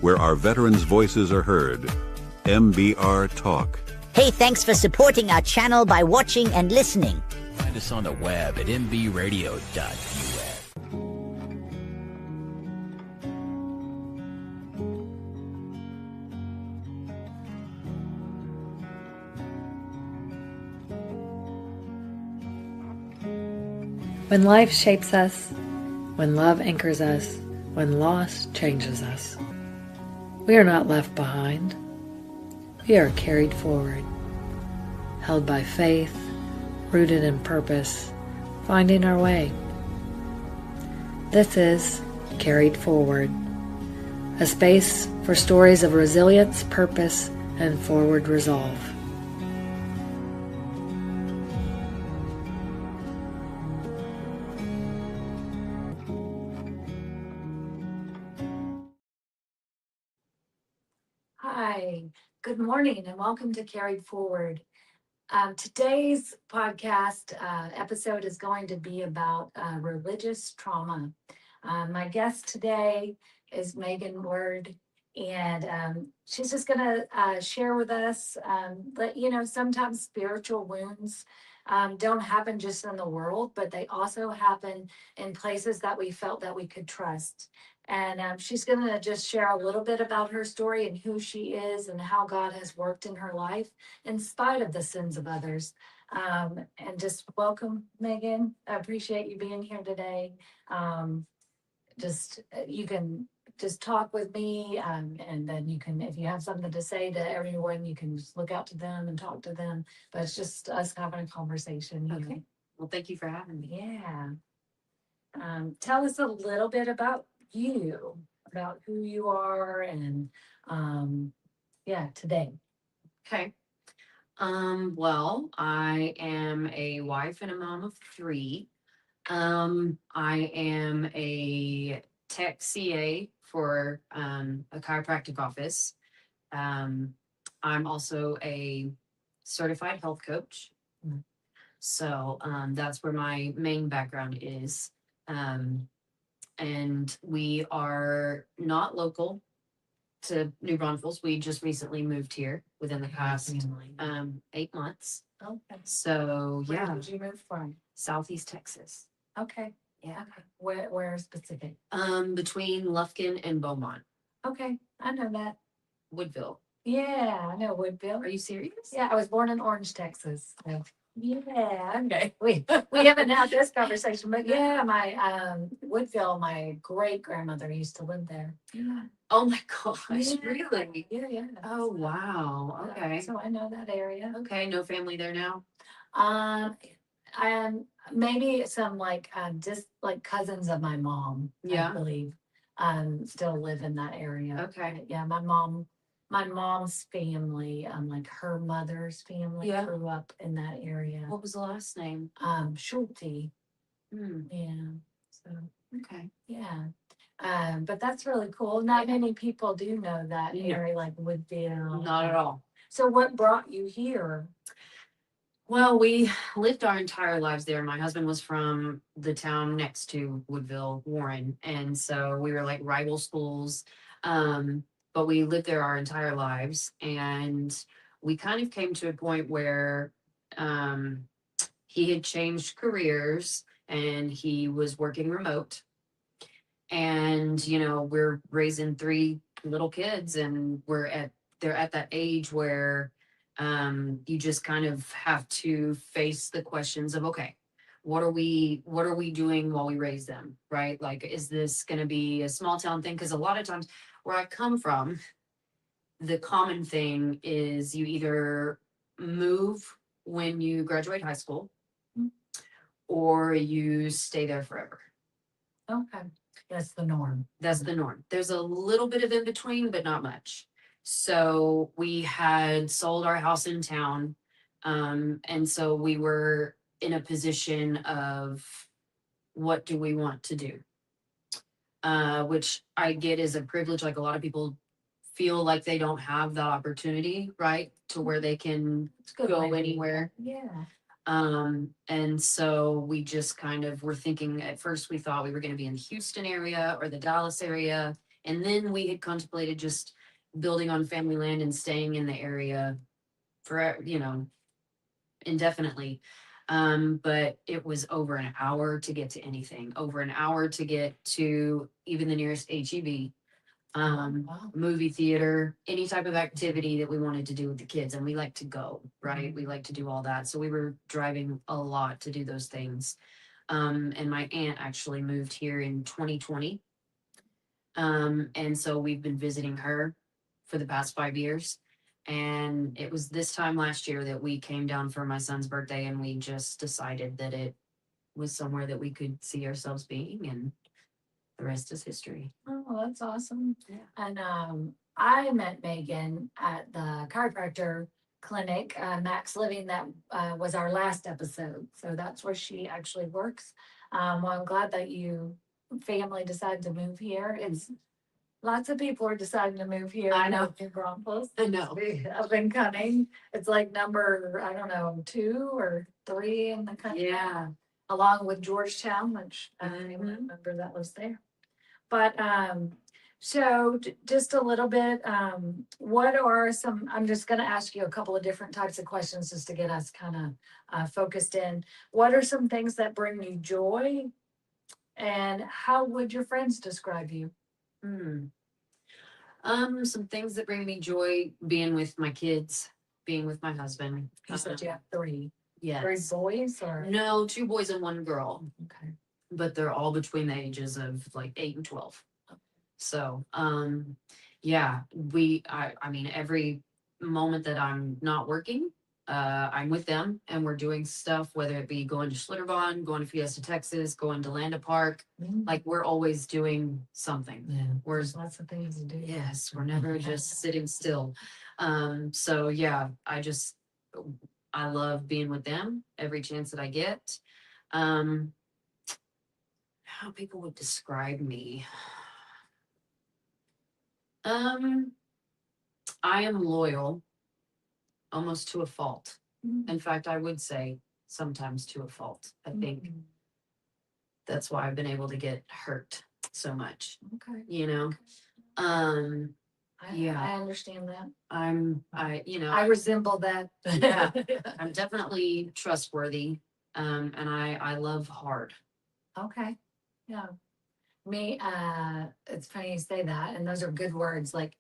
where our veterans' voices are heard. MBR Talk. Hey, thanks for supporting our channel by watching and listening. Find us on the web at mbradio.us. When life shapes us, when love anchors us, when loss changes us, we are not left behind. We are carried forward, held by faith, rooted in purpose, finding our way. This is Carried Forward, a space for stories of resilience, purpose, and forward resolve. Hi, good morning, and welcome to Carried Forward. Today's podcast episode is going to be about religious trauma. My guest today is Megan Word, and she's just going to share with us that, sometimes spiritual wounds don't happen just in the world, but they also happen in places that we felt that we could trust. And she's going to just share a little bit about her story and who she is and how God has worked in her life in spite of the sins of others. And just welcome, Megan. I appreciate you being here today. You can just talk with me, and then you can, if you have something to say to everyone, you can just look out to them and talk to them. But it's just us having a conversation here. Okay. Well, thank you for having me. Yeah. Tell us a little bit about you, about who you are, and today. Okay. Well, I am a wife and a mom of 3. I am a tech CA for a chiropractic office. I'm also a certified health coach. So that's where my main background is. And we are not local to New Braunfels. We just recently moved here within the past 8 months. Okay. So Where yeah, did you move from? Southeast Texas. Okay. Yeah. Okay. Where specific? Between Lufkin and Beaumont. Okay, I know that. Woodville. Yeah, I know Woodville. Are you serious? Yeah, I was born in Orange, Texas. So, yeah, okay. We haven't had this conversation, but yeah, my Woodville, my great grandmother used to live there. Yeah. Oh my gosh, Yeah. really? Yeah. Oh wow. Okay. So I know that area. Okay, no family there now? And maybe some just like cousins of my mom, Yeah. I believe, still live in that area. Okay. Yeah, my mom's family, like her mother's family, Yeah. grew up in that area. What was the last name? Schulte. Hmm. Yeah. So Okay. yeah. But that's really cool. Not many people do know that No. area, like Woodville. Not at all. So what brought you here? Well, we lived our entire lives there. My husband was from the town next to Woodville, Warren. And so we were like rival schools. But we lived there our entire lives. And we kind of came to a point where he had changed careers and he was working remote. And, we're raising 3 little kids and they're at that age where you just kind of have to face the questions of, okay, what are we doing while we raise them, right? Like, is this going to be a small town thing? Because a lot of times where I come from, the common thing is you either move when you graduate high school or you stay there forever. Okay. That's the norm. That's the norm. There's a little bit of in between, but not much. So we had sold our house in town. And so we were in a position of what do we want to do? Which I get is a privilege. Like a lot of people feel like they don't have that opportunity, right? To where they can go anywhere. Yeah. And so we just kind of were thinking at first we thought we were going to be in the Houston area or the Dallas area. And then we had contemplated just building on family land and staying in the area for, indefinitely. But it was over an hour to get to anything, over an hour to get to even the nearest HEB, movie theater, any type of activity that we wanted to do with the kids. And we like to go, right? We like to do all that. So we were driving a lot to do those things. And my aunt actually moved here in 2020. And so we've been visiting her for the past 5 years. And it was this time last year that we came down for my son's birthday, and we just decided that it was somewhere that we could see ourselves being, and the rest is history. Oh, that's awesome. Yeah. And I met Megan at the chiropractor clinic, Max Living, that was our last episode. So that's where she actually works. Well, I'm glad that you family decided to move here. It's lots of people are deciding to move here. I know. In Braunfels. I know. Up and coming. It's like number, I don't know, 2 or 3 in the country. Yeah. Along with Georgetown, which I Mhm. remember that was there. But so just a little bit, what are some, I'm just going to ask you a couple of different types of questions just to get us kind of focused in. What are some things that bring you joy? And how would your friends describe you? Some things that bring me joy: being with my kids, being with my husband. You said you have 3. 3 Yes. boys or? No, 2 boys and 1 girl, Okay. but they're all between the ages of like 8 and 12. So, yeah, I mean, every moment that I'm not working, I'm with them and we're doing stuff, whether it be going to Schlitterbahn, going to Fiesta, Texas, going to Landa Park. Like, we're always doing something. Yeah, We're, there's lots of things to do. yes, we're never just sitting still. So yeah, I love being with them every chance that I get. How people would describe me. I am loyal, almost to a fault. In fact, I would say sometimes to a fault. I think that's why I've been able to get hurt so much, Okay. Yeah. I understand that. I resemble that. Yeah. I'm definitely trustworthy. And I love hard. Okay. Yeah. Me, it's funny you say that, and those are good words, like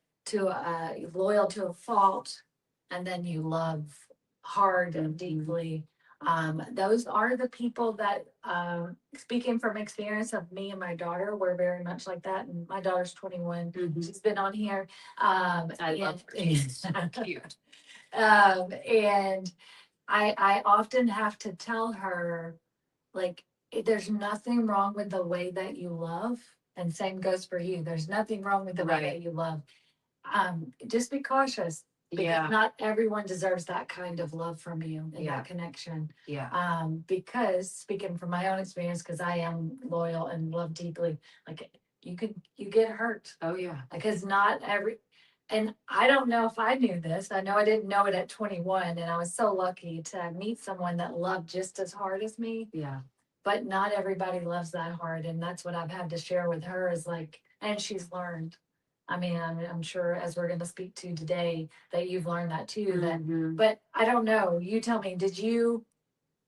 loyal to a fault, and then you love hard and deeply. Those are the people that, speaking from experience of me and my daughter, we're very much like that. And my daughter's 21. She's been on here. I love her. She's so cute. And I often have to tell her, like, there's nothing wrong with the way that you love. And same goes for you. There's nothing wrong with the way that you love. Just be cautious. Because not everyone deserves that kind of love from you and that connection. Yeah. Because speaking from my own experience, because I am loyal and love deeply, like you get hurt. Oh yeah. Because not every, and I don't know if I knew this. I know I didn't know it at 21, and I was so lucky to meet someone that loved just as hard as me. Yeah. But not everybody loves that hard, and that's what I've had to share with her is like, and she's learned. I mean, I'm sure as we're going to speak to today that you've learned that too. Mhm. But I don't know. You tell me, did you,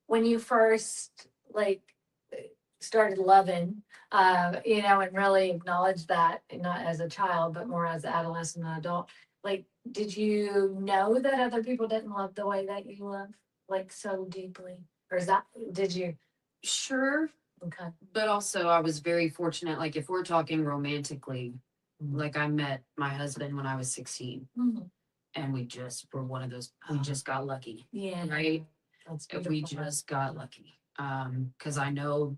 when you first like started loving, and really acknowledged that, not as a child, but more as an adolescent and adult, like, did you know that other people didn't love the way that you love, like so deeply? Or did you? Sure. Okay. But also I was very fortunate. Like, if we're talking romantically, like, I met my husband when I was 16, and we just were one of those, we just got lucky. Yeah. Right. That's We just got lucky. Cause I know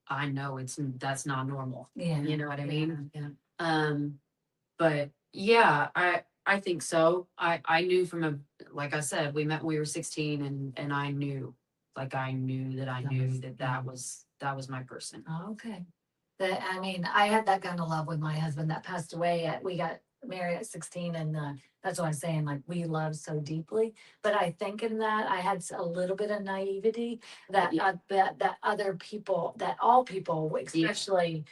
that's not normal. Yeah. You know what I mean? Yeah. But yeah, I think so. I knew like I said, we met when we were 16, and I knew that I knew that was my person. Oh, okay. I mean, I had that kind of love with my husband that passed away. We got married at 16, and that's what I'm saying. Like, we love so deeply. But I think in that I had a little bit of naivety that that other people, that all people, especially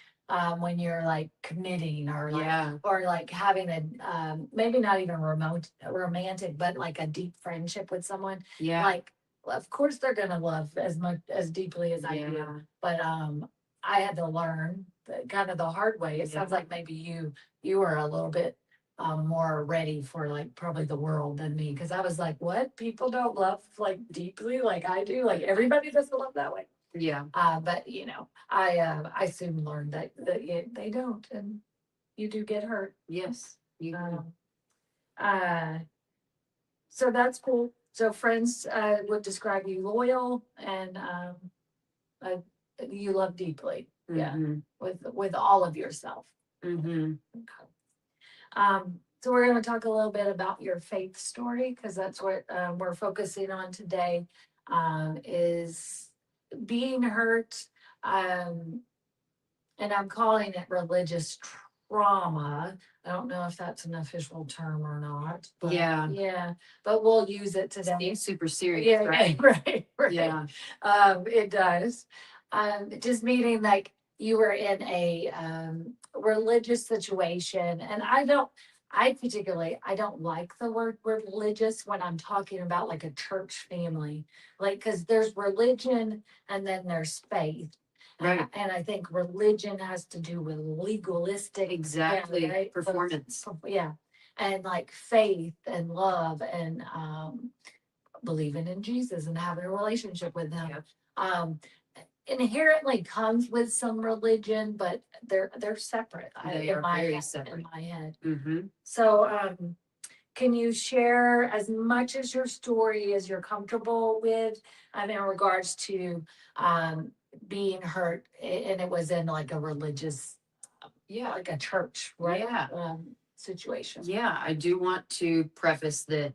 when you're like committing or like, Yeah. or like having a, maybe not even romantic, but like a deep friendship with someone. Yeah. Like, of course they're gonna love as much as deeply as I do, Yeah. but I had to learn kind of the hard way. It sounds Yeah. like maybe you were a little bit more ready for like probably the world than me, because I was like, what, people don't love like deeply like I do, like everybody doesn't love that way. Yeah. But you know, I soon learned that they don't, and you do get hurt. Yes. You Um, uh, so that's cool. So friends would describe you loyal and uh, you love deeply. Yeah, Mhm. with all of yourself. Mhm. Okay. So we're going to talk a little bit about your faith story, because that's what we're focusing on today. Is being hurt. Um, and I'm calling it religious trauma. I don't know if that's an official term or not, but Yeah. yeah, but we'll use it today. Seems super serious, Yeah, right? right. Yeah. It does. Just meaning like you were in a religious situation, and I don't like the word religious when I'm talking about like a church family, like, because there's religion and then there's faith. Right. And I think religion has to do with legalistic. Exactly. Yeah, right? Performance. Yeah. And like faith and love and believing in Jesus and having a relationship with him. Yep. Inherently comes with some religion, but they're separate. They in are my very head, separate. in my head. Mm-hmm. So can you share as much as your story as you're comfortable with, in regards to being hurt, and it was in like a religious, Yeah. like a church, right? Yeah. Situation. Yeah. I do want to preface that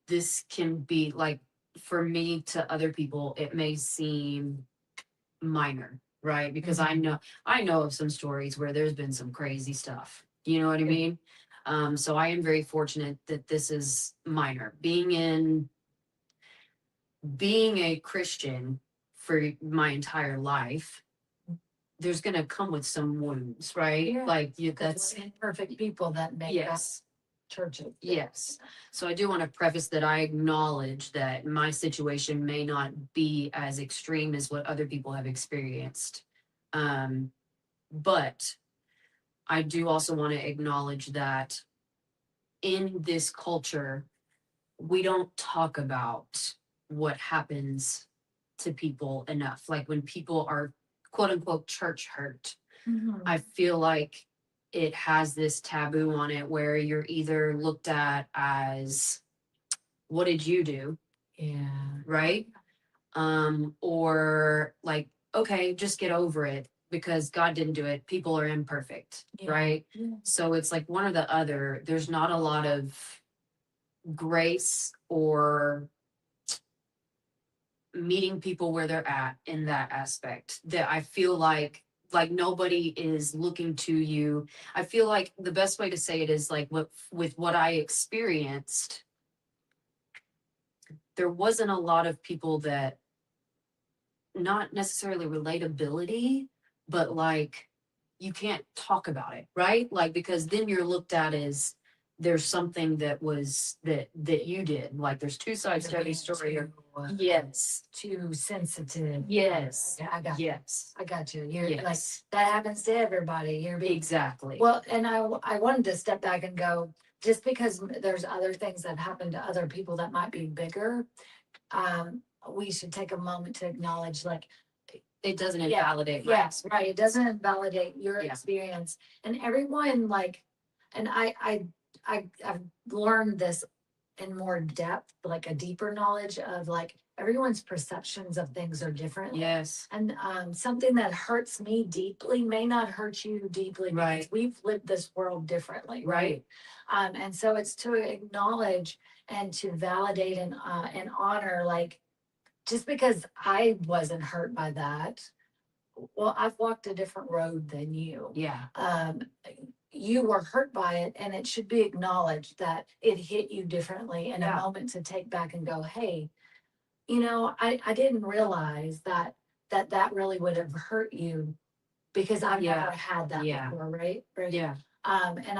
this can be like, for me to other people, it may seem minor, right? Because I know of some stories where there's been some crazy stuff. You know what I mean? So I am very fortunate that this is minor. Being a Christian for my entire life, there's gonna come with some wounds, right? Yeah, Like you, because that's we're imperfect people that make up yes. churches. Yes. So I do want to preface that I acknowledge that my situation may not be as extreme as what other people have experienced. But I do also want to acknowledge that in this culture, we don't talk about what happens to people enough. Like when people are quote unquote church hurt, Mhm. I feel like it has this taboo on it where you're either looked at as, what did you do? Yeah. Right? Or like, okay, just get over it because God didn't do it. People are imperfect, Yeah. right? Yeah. So it's like one or the other. There's not a lot of grace or meeting people where they're at in that aspect, that I feel like nobody is looking to you. I feel like the best way to say it is like with what I experienced, there wasn't a lot of people that, not necessarily relatability, but like you can't talk about it, right? Like because then you're looked at as there's something that was that you did. Like there's two sides to every story. Yes. Too sensitive. Yes. Yeah, I got Yes. I got you. You're like, Yes. that happens to everybody. You're being Exactly. well, and I wanted to step back and go, just because there's other things that happen to other people that might be bigger, we should take a moment to acknowledge, like, It doesn't yeah, invalidate my yes, right. It doesn't invalidate your Yeah. experience, and everyone like, and I've learned this in more depth, like a deeper knowledge of like everyone's perceptions of things are different. Yes. And something that hurts me deeply may not hurt you deeply, because Right. we've lived this world differently, right? Right. And so it's to acknowledge and to validate and honor, like, just because I wasn't hurt by that, well, I've walked a different road than you. Yeah. You were hurt by it, and it should be acknowledged that it hit you differently, and a Yeah. moment to take back and go, hey, I didn't realize that really would have hurt you because I've Yeah. never had that Yeah. before, right? Right. Yeah. And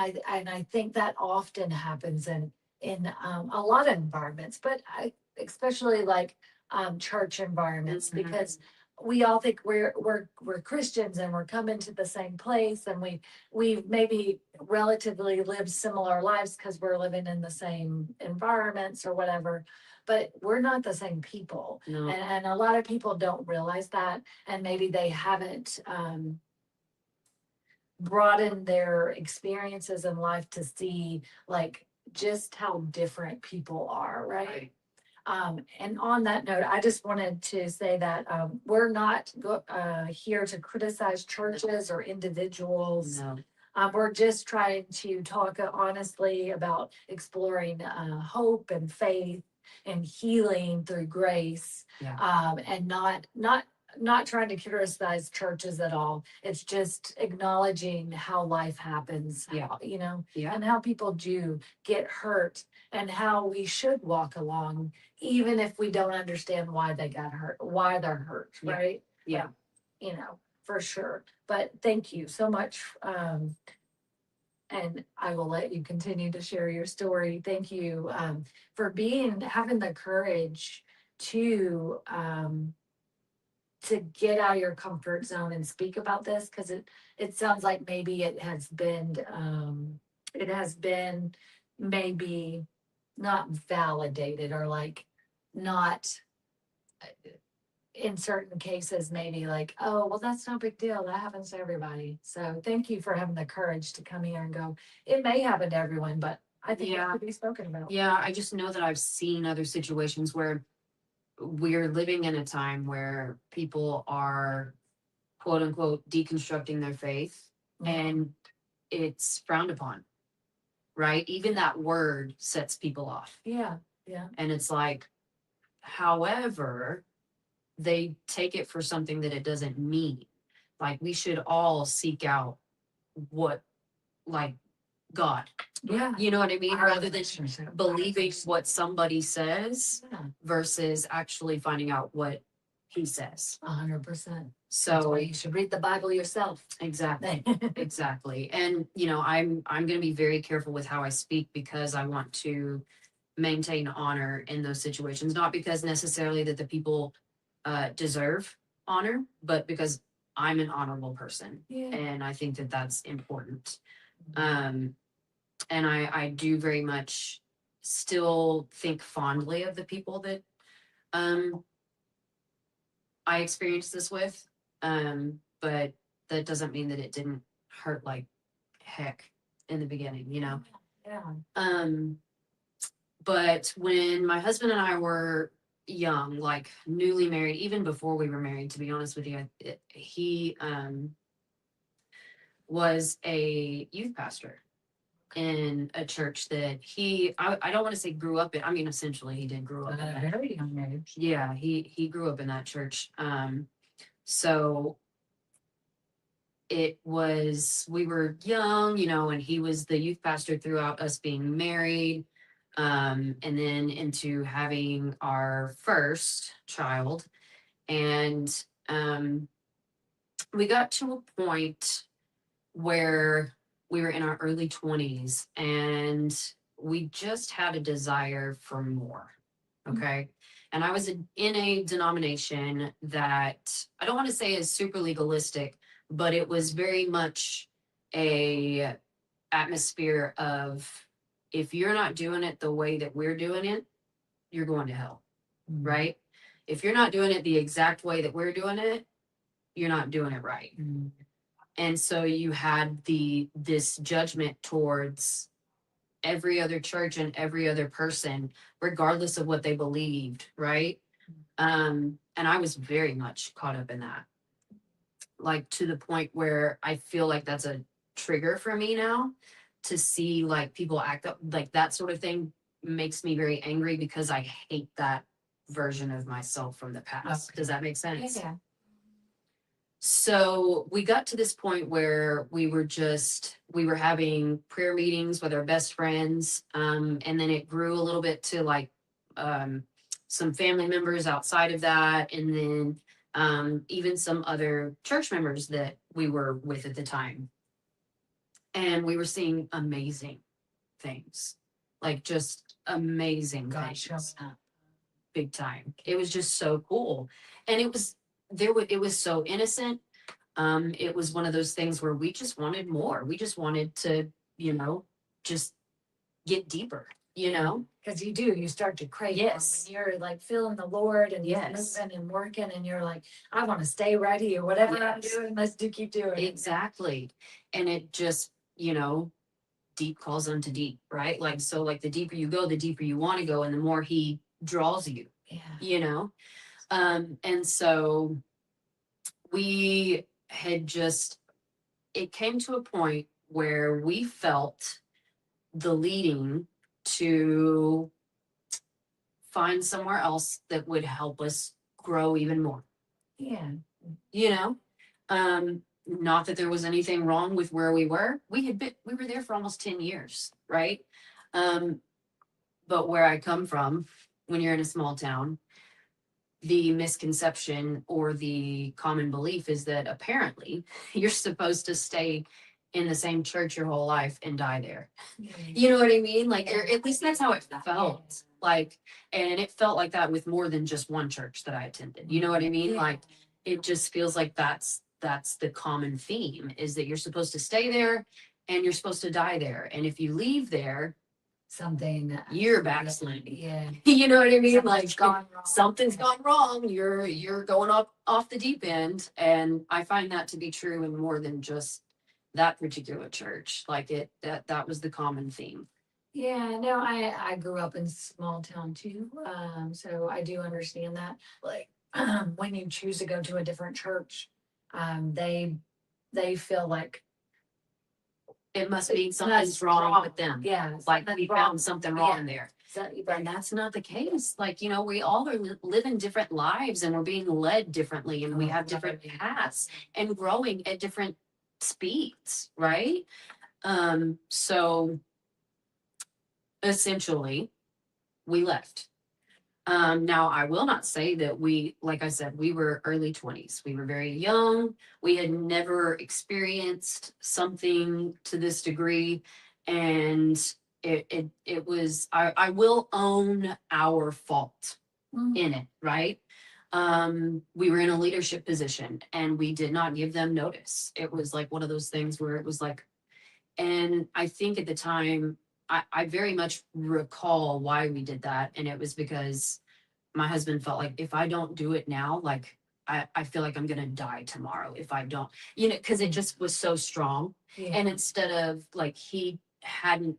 I think that often happens in a lot of environments, but especially like church environments, Mhm. because we all think we're Christians and we're coming to the same place, and we've maybe relatively lived similar lives because we're living in the same environments or whatever, but we're not the same people. No. And a lot of people don't realize that, and maybe they haven't broadened their experiences in life to see like just how different people are, right? And on that note, I just wanted to say that we're not here to criticize churches or individuals. No. We're just trying to talk honestly about exploring hope and faith and healing through grace, Yeah. and not trying to criticize churches at all. It's just acknowledging how life happens, Yeah. Yeah. and how people do get hurt, and how we should walk along, even if we don't understand why they got hurt, why they're hurt, Yeah. right? Yeah. For sure. But thank you so much. And I will let you continue to share your story. Thank you for having the courage to get out of your comfort zone and speak about this, because it sounds like maybe it has been maybe not validated, or like not in certain cases maybe like, oh well, that's no big deal, that happens to everybody. So thank you for having the courage to come here and go, it may happen to everyone, but I think it Yeah. should be spoken about. Yeah. I just know that I've seen other situations where we're living in a time where people are quote unquote deconstructing their faith, and it's frowned upon, right? Even that word sets people off. Yeah. Yeah. And it's like, however, they take it for something that it doesn't mean. Like, we should all seek out what, like, God. Yeah. You know what I mean? Our Rather than relationship. believing what somebody says Yeah. versus actually finding out what he says. 100%. That's So why you should read the Bible yourself. exactly. Exactly. And I'm going to be very careful with how I speak, because I want to maintain honor in those situations, not because necessarily that the people deserve honor, but because I'm an honorable person. Yeah. And I think that that's important. And I do very much still think fondly of the people that I experienced this with. But that doesn't mean that it didn't hurt like heck in the beginning, Yeah. But when my husband and I were young, like newly married, even before we were married, to be honest with you, he was a youth pastor in a church that I don't want to say grew up in. I mean, essentially he did grow up At in a that. very young age. Yeah, he grew up in that church. So we were young, and he was the youth pastor throughout us being married, and then into having our first child. And we got to a point where we were in our early 20s, and we just had a desire for more. Okay. And I was in a denomination that I don't want to say is super legalistic, but it was very much a atmosphere of, if you're not doing it the way that we're doing it, you're going to hell. Right? If you're not doing it the exact way that we're doing it, you're not doing it right. And so you had this judgment towards every other church and every other person, regardless of what they believed, right? And I was very much caught up in that, like to the point where I feel like that's a trigger for me now, to see like people act up like that sort of thing makes me very angry, because I hate that version of myself from the past. Okay. Does that make sense? Yeah. So we got to this point where we were having prayer meetings with our best friends. And then it grew a little bit to like some family members outside of that. And then even some other church members that we were with at the time. And we were seeing amazing things, like just amazing God showing things, up. big time. It was just so cool. And it was so innocent. It was one of those things where we just wanted more. We just wanted to, just get deeper, Because you start to crave more. Yes. When you're like feeling the Lord and you're Yes. moving and working and you're like, I want to stay right here. Whatever I'm Yes. doing, let's keep doing it. Exactly. And it just, deep calls unto deep, right? Like, so like the deeper you go, the deeper you want to go, and the more he draws you, Yeah. And so we had it came to a point where we felt the leading to find somewhere else that would help us grow even more, Yeah. Not that there was anything wrong with where we were. We were there for almost 10 years, right? But where I come from, when you're in a small town, the misconception or the common belief is that apparently you're supposed to stay in the same church your whole life and die there. You know what I mean? Like, or at least that's how it felt. Like, and it felt like that with more than just one church that I attended. You know what I mean? Yeah. Like, it just feels like that's the common theme, is that you're supposed to stay there and you're supposed to die there. And if you leave there, Something. you're backsliding. Yeah. You know what I mean? Something's Like, gone wrong. something's gone wrong. You're going off the deep end. And I find that to be true in more than just that particular church. Like, that was the common theme. Yeah, no, I grew up in small town too. So I do understand that. Like, when you choose to go to a different church, they feel like It must mean that's something's wrong with them. Yeah. Like, something's we wrong. found something wrong Yeah. there. So, And that's not the case. Like, we all are living different lives, and we're being led differently, and we have different paths and growing at different speeds, right? So essentially we left. Now I will not say that like I said, we were early 20s. We were very young. We had never experienced something to this degree. And it was, I will own our fault in it, right? We were in a leadership position and we did not give them notice. It was like one of those things where it was like, and I think at the time, I very much recall why we did that. And it was because my husband felt like, if I don't do it now, like, I feel like I'm going to die tomorrow if I don't, because it just was so strong. Yeah. And instead of, like, he hadn't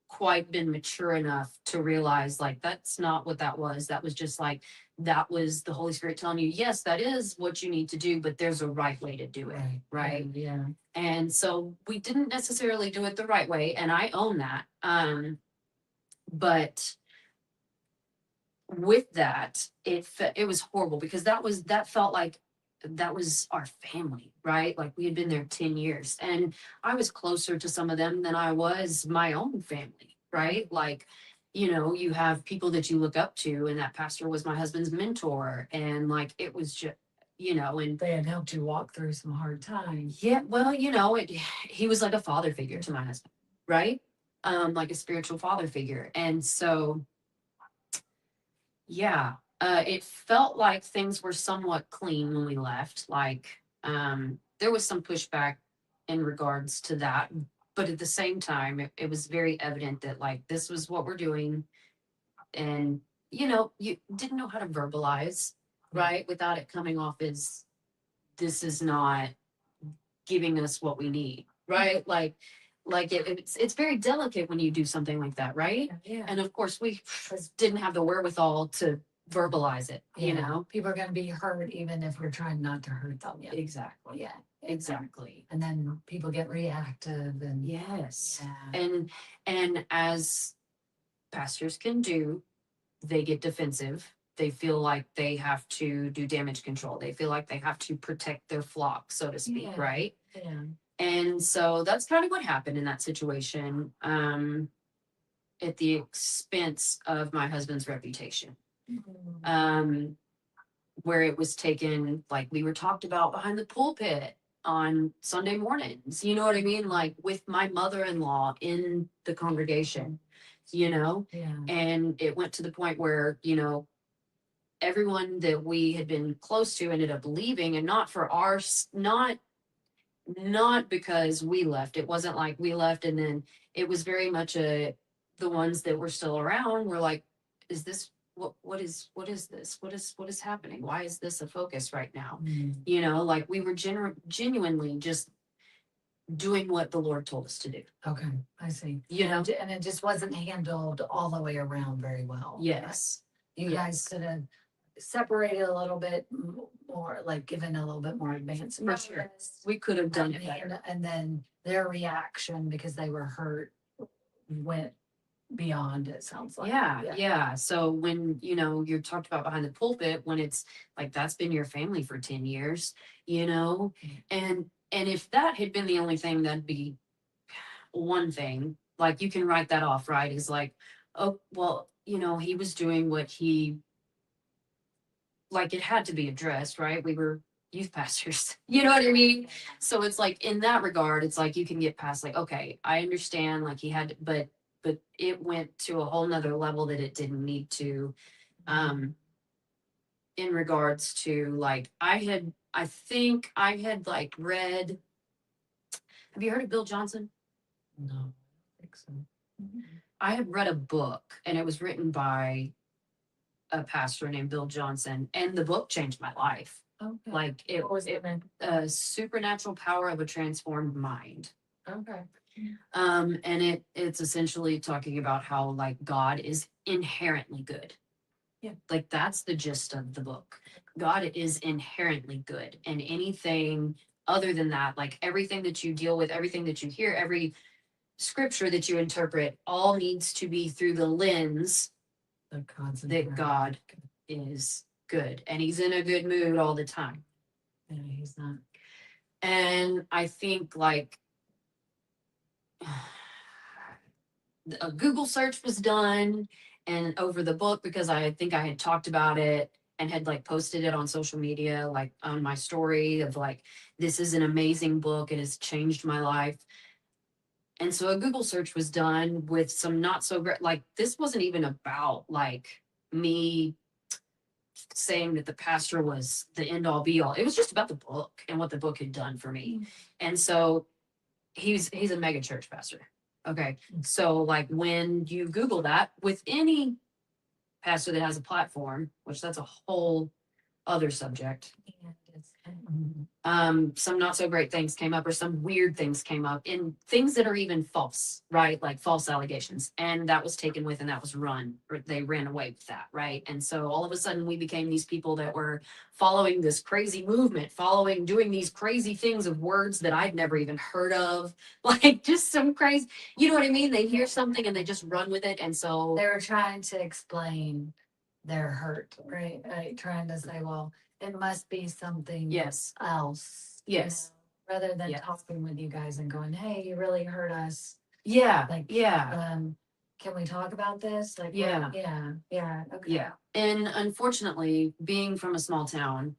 quite been mature enough to realize, like, that's not what that was. That was just like, that was the Holy Spirit telling you, yes, that is what you need to do, but there's a right way to do it. Right. Yeah. And so we didn't necessarily do it the right way. And I own that. But with that, it was horrible, because that felt like that was our family, right? Like, we had been there 10 years and I was closer to some of them than I was my own family, right? Like, you have people that you look up to, and that pastor was my husband's mentor. And like, it was just, and They had helped you walk through some hard times. yeah, well, he was like a father figure to my husband, right? Like a spiritual father figure. And so, yeah, it felt like things were somewhat clean when we left. Like, there was some pushback in regards to that, but at the same time, it was very evident that, like, this was what we're doing. And, you didn't know how to verbalize, right? Without it coming off as, this is not giving us what we need, right? Like it's very delicate when you do something like that, right? Yeah. And of course, we didn't have the wherewithal to verbalize it, People are going to be hurt even if we're trying not to hurt them. Yeah. Exactly. Yeah. Exactly. And then people get reactive and Yes. Yeah. And as pastors can do, they get defensive. They feel like they have to do damage control. They feel like they have to protect their flock, so to speak, Yeah. right? Yeah. And so that's kind of what happened in that situation, at the expense of my husband's reputation. where it was taken, like we were talked about behind the pulpit on Sunday mornings, you know what I mean? Like with my mother-in-law in the congregation, you know? Yeah. And it went to the point where, you know, everyone that we had been close to ended up leaving, and not for our, not because we left. It wasn't like we left and then it was very much the ones that were still around were like, is this what is this? What is happening? Why is this a focus right now? You know, like we were genuinely just doing what the Lord told us to do. Okay, I see. You know? And it just wasn't handled all the way around very well. Yes. You guys could have separated a little bit more, like given a little bit more advance. For sure. We could have done it And, better. and then their reaction, because they were hurt, went beyond, it sounds like. Yeah. So when, you know, you're talked about behind the pulpit, when it's like that's been your family for 10 years, you know, and if that had been the only thing, that'd be one thing. Like you can write that off, right? Is like, oh, well, you know, he was doing what he, like it had to be addressed, right? We were youth pastors, you know what I mean? So it's like in that regard, it's like you can get past like, okay, I understand, like he had, but it went to a whole nother level that it didn't need to. In regards to like, I think I had like read, have you heard of Bill Johnson? No, I think so. I had read a book and it was written by a pastor named Bill Johnson, and the book changed my life. Okay. Like it What was it, Supernatural Power of a Transformed Mind. Okay. And it's essentially talking about how like God is inherently good. Yeah. Like that's the gist of the book. God is inherently good, and anything other than that, like everything that you deal with, everything that you hear, every scripture that you interpret, all needs to be through the lens that God is good, and he's in a good mood all the time. Yeah, he's not. And I think like a Google search was done and over the book, because I think I had talked about it and had like posted it on social media, like on my story of like, this is an amazing book. It has changed my life. And so a Google search was done with some not so great, like this wasn't even about like me saying that the pastor was the end all be all. It was just about the book and what the book had done for me. And so he's a mega church pastor. Okay. So like when you Google that with any pastor that has a platform, which that's a whole other subject. Some not so great things came up, or some weird things came up, in things that are even false, right? Like false allegations. And that was taken with, and that was run, or they ran away with that, right? And so all of a sudden we became these people that were following this crazy movement, doing these crazy things of words that I'd never even heard of, like just some crazy, you know what I mean? They hear something and they just run with it. And so they were trying to explain their hurt, right? Trying to say, well, it must be something else. Yes. Rather than talking with you guys and going, hey, you really hurt us. Yeah. Like, can we talk about this? Like, yeah. Okay. Yeah. And unfortunately, being from a small town,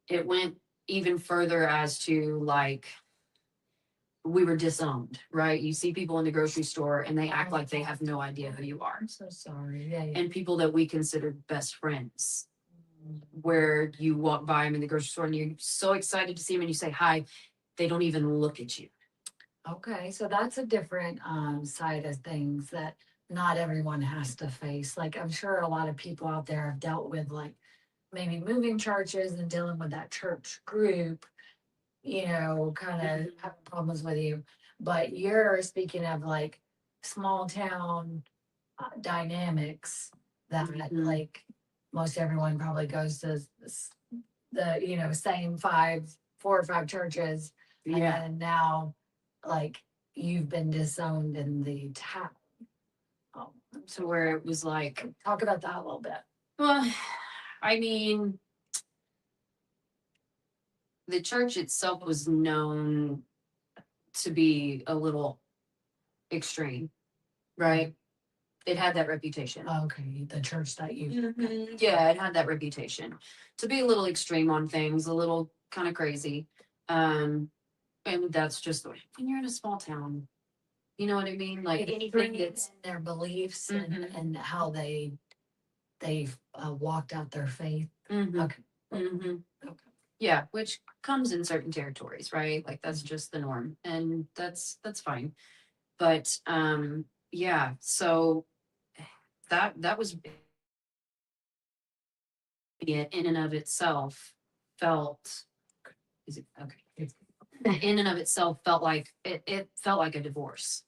it went even further as to like, we were disowned, right? You see people in the grocery store and they act like they have no idea who you are. I'm so sorry. Yeah. And people that we considered best friends, where you walk by them in the grocery store and you're so excited to see them and you say hi, they don't even look at you. Okay, so that's a different side of things that not everyone has to face. Like I'm sure a lot of people out there have dealt with like maybe moving churches and dealing with that church group, kind of having problems with you. But you're speaking of like small town dynamics that like most everyone probably goes to the same 4 or 5 churches, and then now like you've been disowned in the town. So where it was like, talk about that a little bit. Well, I mean, the church itself was known to be a little extreme, right? It had that reputation. Okay, the church that you. Yeah, it had that reputation to be a little extreme on things, a little kind of crazy. And that's just the way when you're in a small town. You know what I mean? Like anything that's Their beliefs Mhm. and how they've walked out their faith. Mhm. Okay. Mhm. Okay. Yeah, which comes in certain territories, right? Like that's just the norm, and that's fine. But yeah, so that was it in and of itself felt is it okay? In and of itself felt like it felt like a divorce.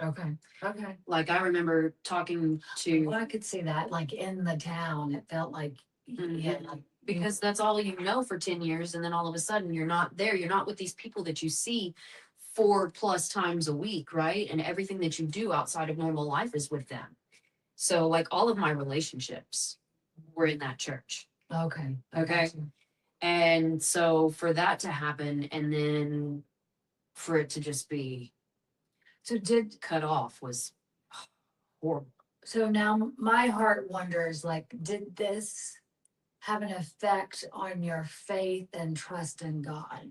Okay. Okay. Like I remember talking to Well, I could see that, like in the town, it felt like, yeah, like, because that's all you know for 10 years, and then all of a sudden you're not there. You're not with these people that you see 4+ times a week, right? And everything that you do outside of normal life is with them. So like all of my relationships were in that church. okay. I Okay. got you. And so for that to happen and then for it to just be So cut off was horrible. so now my heart wonders, like, did this have an effect on your faith and trust in God?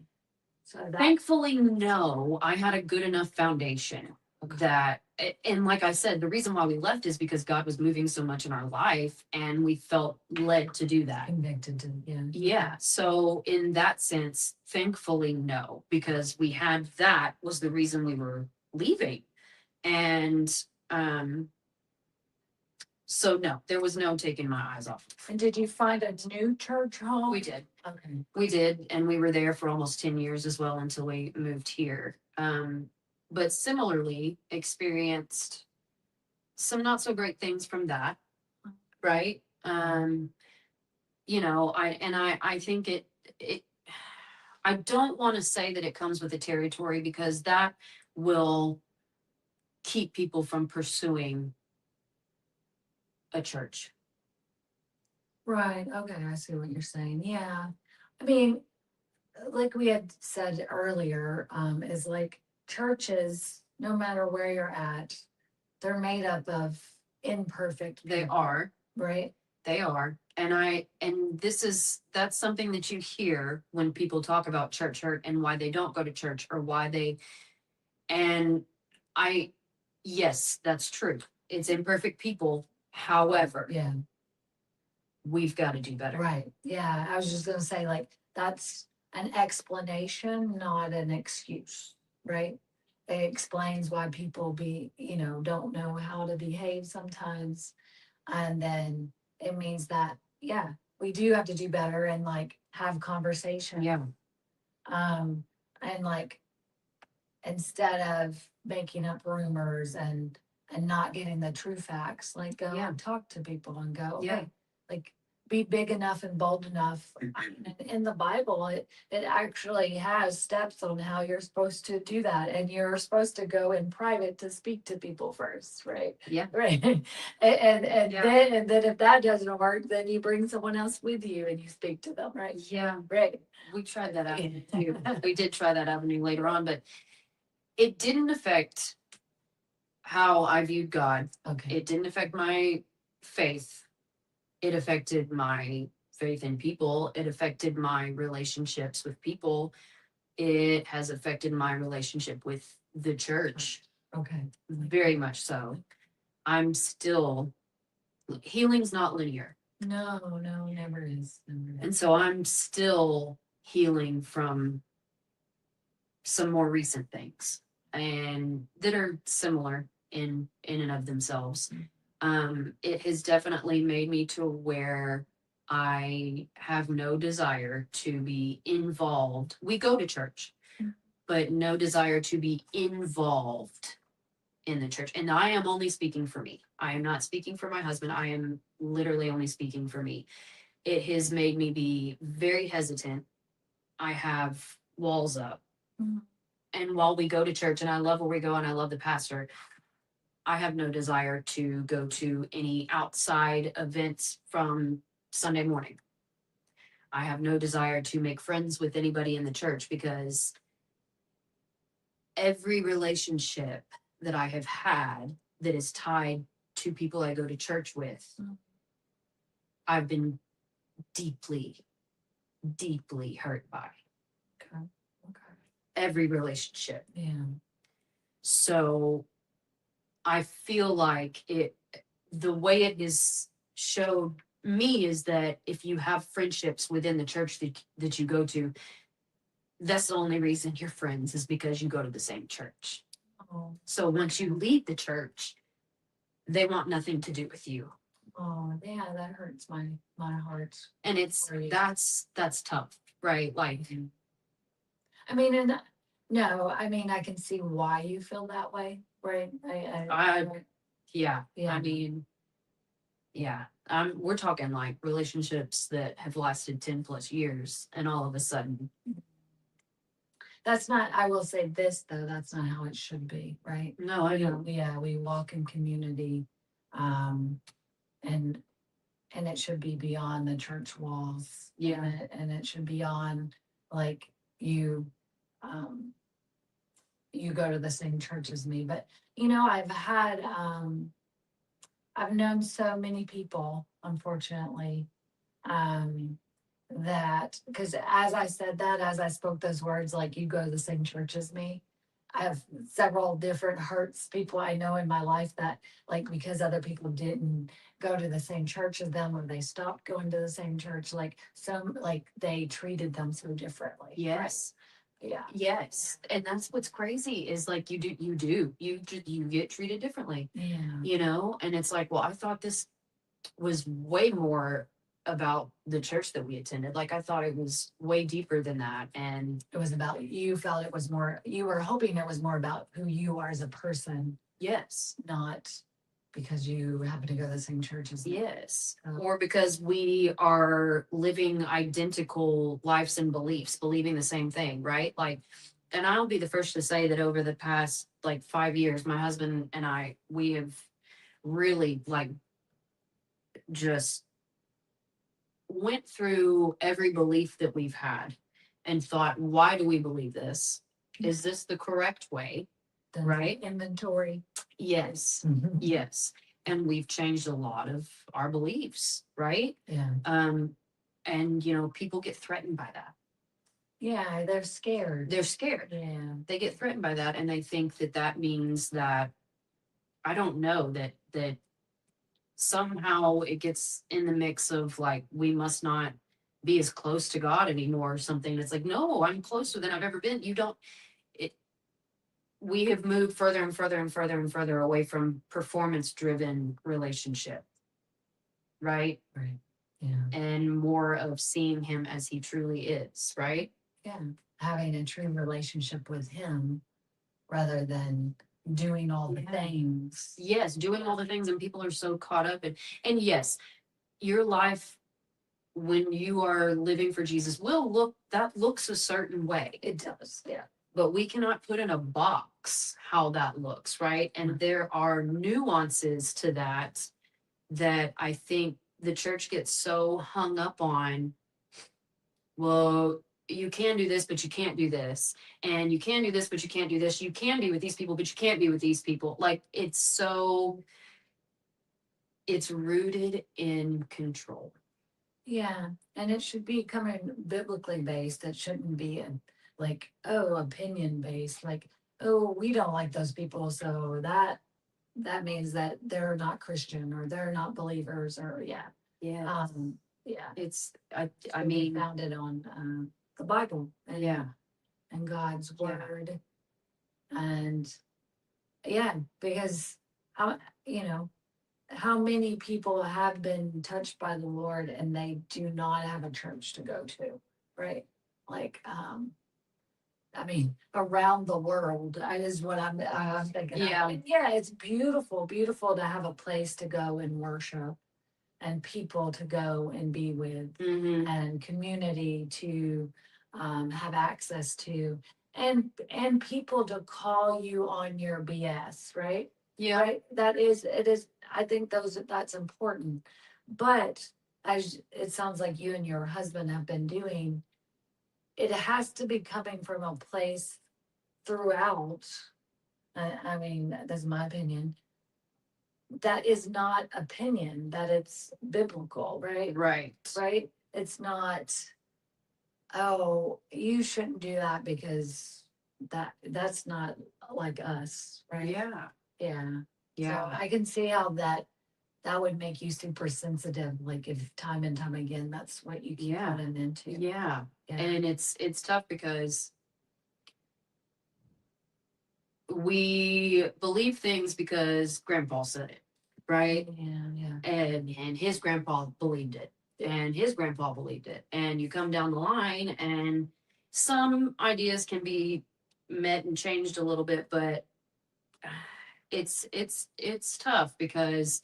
So that, Thankfully, no, I had a good enough foundation that, and like I said, the reason why we left is because God was moving so much in our life and we felt led to do that. convicted to, yeah. Yeah. So in that sense, thankfully, no, because we had that was the reason we were leaving. And um, so no, there was no taking my eyes off. And did you find a new church home? We did. Okay. We did, and we were there for almost 10 years as well until we moved here. But similarly experienced some not so great things from that, right? You know, I think it I don't want to say that it comes with the territory because that will keep people from pursuing a church. Right. Okay. I see what you're saying. Yeah. I mean, like we had said earlier, is like churches, no matter where you're at, they're made up of imperfect They people, are. right? They are. And that's something that you hear when people talk about church hurt and why they don't go to church or why they, and I, yes, that's true. It's imperfect people. However, Yeah. we've got to do better. Right. Yeah. I was just gonna say, like, that's an explanation, not an excuse, right? It explains why people don't know how to behave sometimes. And then it means that, yeah, we do have to do better and like have conversation. Yeah. And like instead of making up rumors and not getting the true facts, like go Yeah. and talk to people and go, Yeah. okay, like be big enough and bold enough. In the Bible, it actually has steps on how you're supposed to do that. And you're supposed to go in private to speak to people first, right? Yeah. Right. And Yeah. then if that doesn't work, then you bring someone else with you and you speak to them, right? Yeah. Right. We tried that avenue too. We did try that avenue later on, but it didn't affect how I viewed God. Okay. It didn't affect my faith. It affected my faith in people. It affected my relationships with people. It has affected my relationship with the church. Okay. Very much so. I'm still, healing's not linear. No, never is. Never is. And so I'm still healing from some more recent things and that are similar in and of themselves. It has definitely made me to where I have no desire to be involved. We go to church, but no desire to be involved in the church. And I am only speaking for me. I am not speaking for my husband. I am literally only speaking for me. It has made me be very hesitant. I have walls up. Mhm. And while we go to church, and I love where we go and I love the pastor, I have no desire to go to any outside events from Sunday morning. I have no desire to make friends with anybody in the church because every relationship that I have had that is tied to people I go to church with, Mm. I've been deeply, deeply hurt by Okay. Okay. every relationship. Yeah. So I feel like the way it is showed me is that if you have friendships within the church that you go to, that's the only reason you're friends is because you go to the same church. Oh. So once you leave the church, they want nothing to do with you. Oh, yeah, that hurts my heart. And Right. that's tough, right? Like, I mean, and no, I mean, I can see why you feel that way, right? yeah, Yeah. I mean, yeah, we're talking like relationships that have lasted 10 plus years, and all of a sudden, That's not, I will say this though, that's not how it should be, right? no, I know. Yeah, we walk in community, um, and it should be beyond the church walls. Yeah. And it should be on, like, you, um, you go to the same church as me. But, I've known so many people, unfortunately, um, that, because as I said that, as I spoke those words, like, you go to the same church as me, I have several different hurts people I know in my life that, like, because other people didn't go to the same church as them, or they stopped going to the same church, like, some, like, they treated them so differently. Right? Yes. Yeah. Yes. And that's what's crazy is like you get treated differently, Yeah. and it's like, well, I thought this was way more about the church that we attended. Like, I thought it was way deeper than that. And It was about, you felt it was more, you were hoping it was more about who you are as a person, yes, not because you happen to go to the same church as me. yes. Oh. Or because we are living identical lives and beliefs, believing the same thing, right? Like, and I'll be the first to say that over the past like 5 years, my husband and we have really like just went through every belief that we've had and thought, why do we believe this? Is this the correct way? Done Right? Inventory. Yes. Mhm. Yes. And we've changed a lot of our beliefs, right? Yeah. And people get threatened by that. Yeah, they're scared. They're scared. Yeah. They get threatened by that, and they think that means that, I don't know, that somehow it gets in the mix of like, we must not be as close to God anymore or something. It's like, no, I'm closer than I've ever been. You don't it We have moved further and further and further and further away from performance driven relationship, right? Right. Yeah. And more of seeing him as he truly is, right? Yeah. Having a true relationship with him rather than doing all the Yeah. things. Yes, doing all the things, and people are so caught up and yes, your life when you are living for Jesus looks a certain way. It does. Yeah. But we cannot put in a box how that looks, right? And there are nuances to that I think the church gets so hung up on. Well, you can do this, but you can't do this. And you can do this, but you can't do this. You can be with these people, but you can't be with these people. Like, it's rooted in control. Yeah. And it should be coming biblically based. It shouldn't be like, oh, opinion based. Like, oh, we don't like those people. So that means that they're not Christian or they're not believers or yeah. Yeah. Yeah. It's, I Should be mean, founded on the Bible and yeah. and God's Yeah. word. And yeah, because how how many people have been touched by the Lord and they do not have a church to go to, right? Like I mean, around the world, that is what I'm thinking. Yeah. Of. Yeah, it's beautiful, beautiful to have a place to go and worship, and people to go and be with, Mm-hmm. and community to have access to, and people to call you on your BS, right? Yeah. Right. That is, it is. I think that's important, but as it sounds like you and your husband have been doing, it has to be coming from a place throughout. I mean, that's my opinion. that is not opinion, that it's biblical, right? Right. Right? It's not, oh, you shouldn't do that because that's not like us, right? Yeah. Yeah. So Yeah. I can see how that would make you super sensitive, like if time and time again that's what you keep Yeah. running into. Yeah. Yeah. And it's tough because we believe things because grandpa said it, right? Yeah. And his grandpa believed it, and his grandpa believed it, and you come down the line and some ideas can be met and changed a little bit, but it's tough because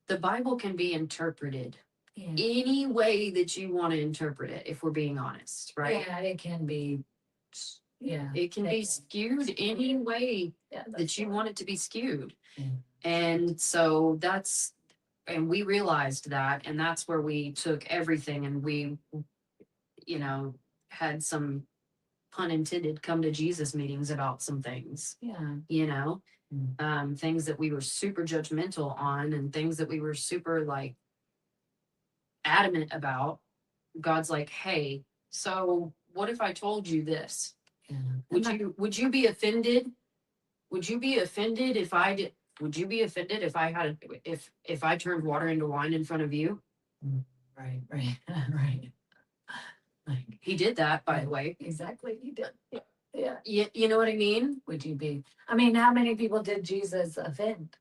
the Bible can be interpreted Yeah. any way that you want to interpret it, if we're being honest, right? Yeah, it can be. Yeah. It can be skewed any way that you want it to be skewed. Yeah. And so and we realized that, and that's where we took everything and we, had some pun intended come to Jesus meetings about some things, Yeah. things that we were super judgmental on and things that we were super like adamant about. God's like, hey, so what if I told you this? Yeah. Would you be offended? Would you be offended if I did? Would you be offended if I had if I turned water into wine in front of you? Right. Right. Like, He did that, by the way. exactly. He did. Yeah. You know what I mean? Would you be? I mean, how many people did Jesus offend?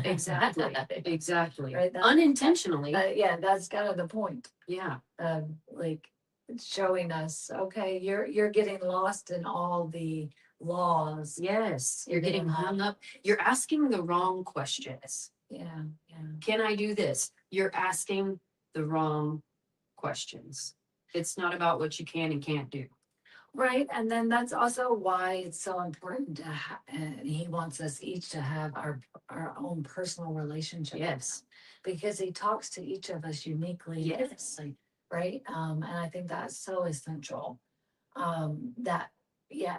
Exactly. Exactly. Right, Unintentionally. Yeah, that's kind of the point. Yeah. Like it's showing us, okay, you're getting lost in all the laws. Yes. You're getting hung up. You're asking the wrong questions. Yeah. Can I do this? You're asking the wrong questions. It's not about what you can and can't do. Right. And then that's also why it's so important to and he wants us each to have our own personal relationship. Yes. Because he talks to each of us uniquely. Yes. Right. And I think that's so essential. That, yeah,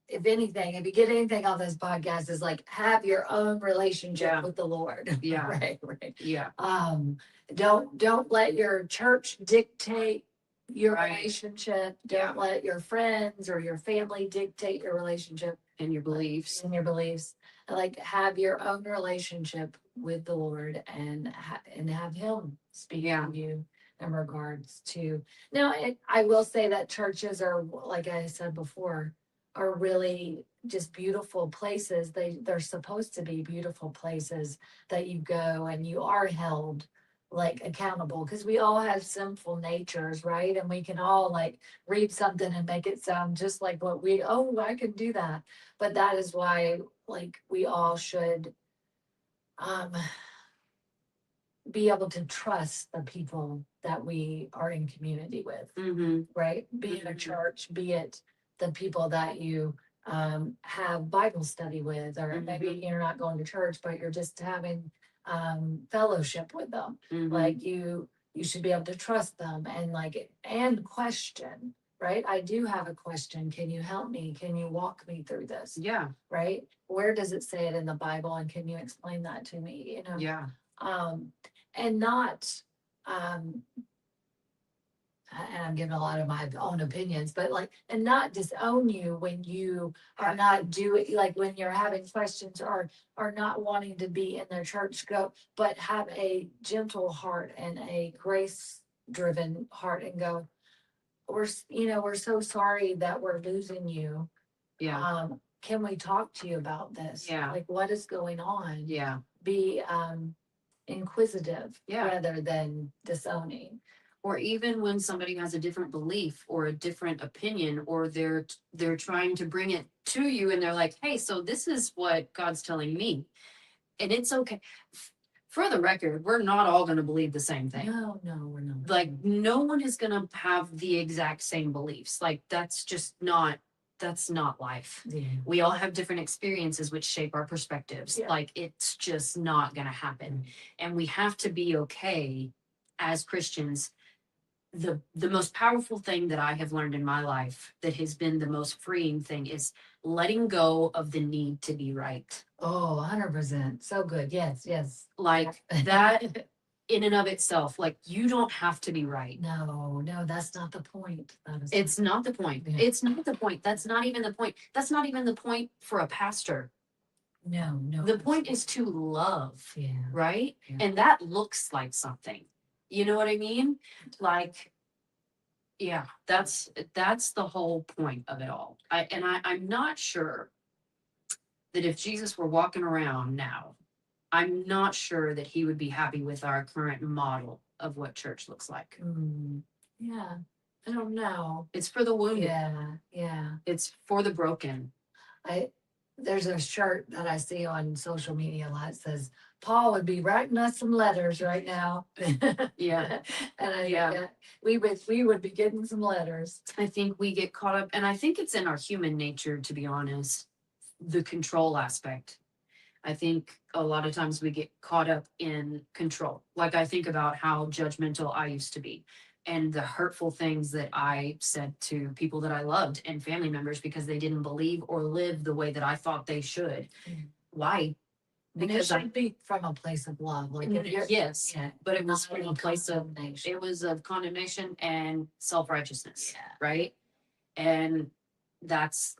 if anything, if you get anything on this podcast is like have your own relationship with the Lord. Yeah. Right. Yeah. Don't let your church dictate your Right. relationship. Don't let your friends or your family dictate your relationship And your beliefs. Like have your own relationship with the Lord and have him speak to you in regards to. Now, I will say that churches are, like I said before, are really just beautiful places. They're supposed to be beautiful places that you go and you are held like accountable, because we all have sinful natures, right? And we can all like read something and make it sound just like what I can do that. But that is why like we all should be able to trust the people that we are in community with, right? Be it a church, be it the people that you have Bible study with, or maybe you're not going to church, but you're just having fellowship with them. Like you should be able to trust them and question, right? I do have a question. Can you help me? Can you walk me through this? Yeah. Right? Where does it say it in the Bible? And can you explain that to me? Yeah. And not, and I'm giving a lot of my own opinions, but and not disown you when you are not doing, like when you're having questions or are not wanting to be in their church, but have a gentle heart and a grace driven heart and go, we're so sorry that we're losing you. Yeah. Can we talk to you about this? Yeah. Like what is going on? Yeah. Be, inquisitive rather than disowning. Or even when somebody has a different belief or a different opinion, or they're trying to bring it to you and they're like, hey, so this is what God's telling me. And it's okay. For the record, we're not all going to believe the same thing. No, we're not. Like no one is going to have the exact same beliefs. Like that's not life. Yeah. We all have different experiences which shape our perspectives. Yeah. Like it's just not going to happen. And we have to be okay as Christians the most powerful thing that I have learned in my life that has been the most freeing thing is letting go of the need to be right. Oh, 100%. So good. Yes, yes. Like that in and of itself, like you don't have to be right. No, no, that's not the point. That is It's not the point. Yeah. It's not the point. That's not even the point. That's not even the point for a pastor. no, no. The point is to love, Yeah. right? Yeah. And that looks like something. You know what I mean? Like, yeah, that's the whole point of it all. I'm not sure that if Jesus were walking around now, I'm not sure that he would be happy with our current model of what church looks like. Yeah. I don't know. It's for the wounded. Yeah. Yeah. It's for the broken. There's a shirt that I see on social media a lot. It says, Paul would be writing us some letters right now. Yeah. And Yeah. we would be getting some letters. I think we get caught up, and I think it's in our human nature, to be honest, the control aspect. I think a lot of times we get caught up in control. Like I think about how judgmental I used to be and the hurtful things that I said to people that I loved and family members because they didn't believe or live the way that I thought they should. Why? Because it should be from a place of love. Like yes, yeah, but it was not from a any place of condemnation. it was of condemnation and self-righteousness. Yeah. Right. And that's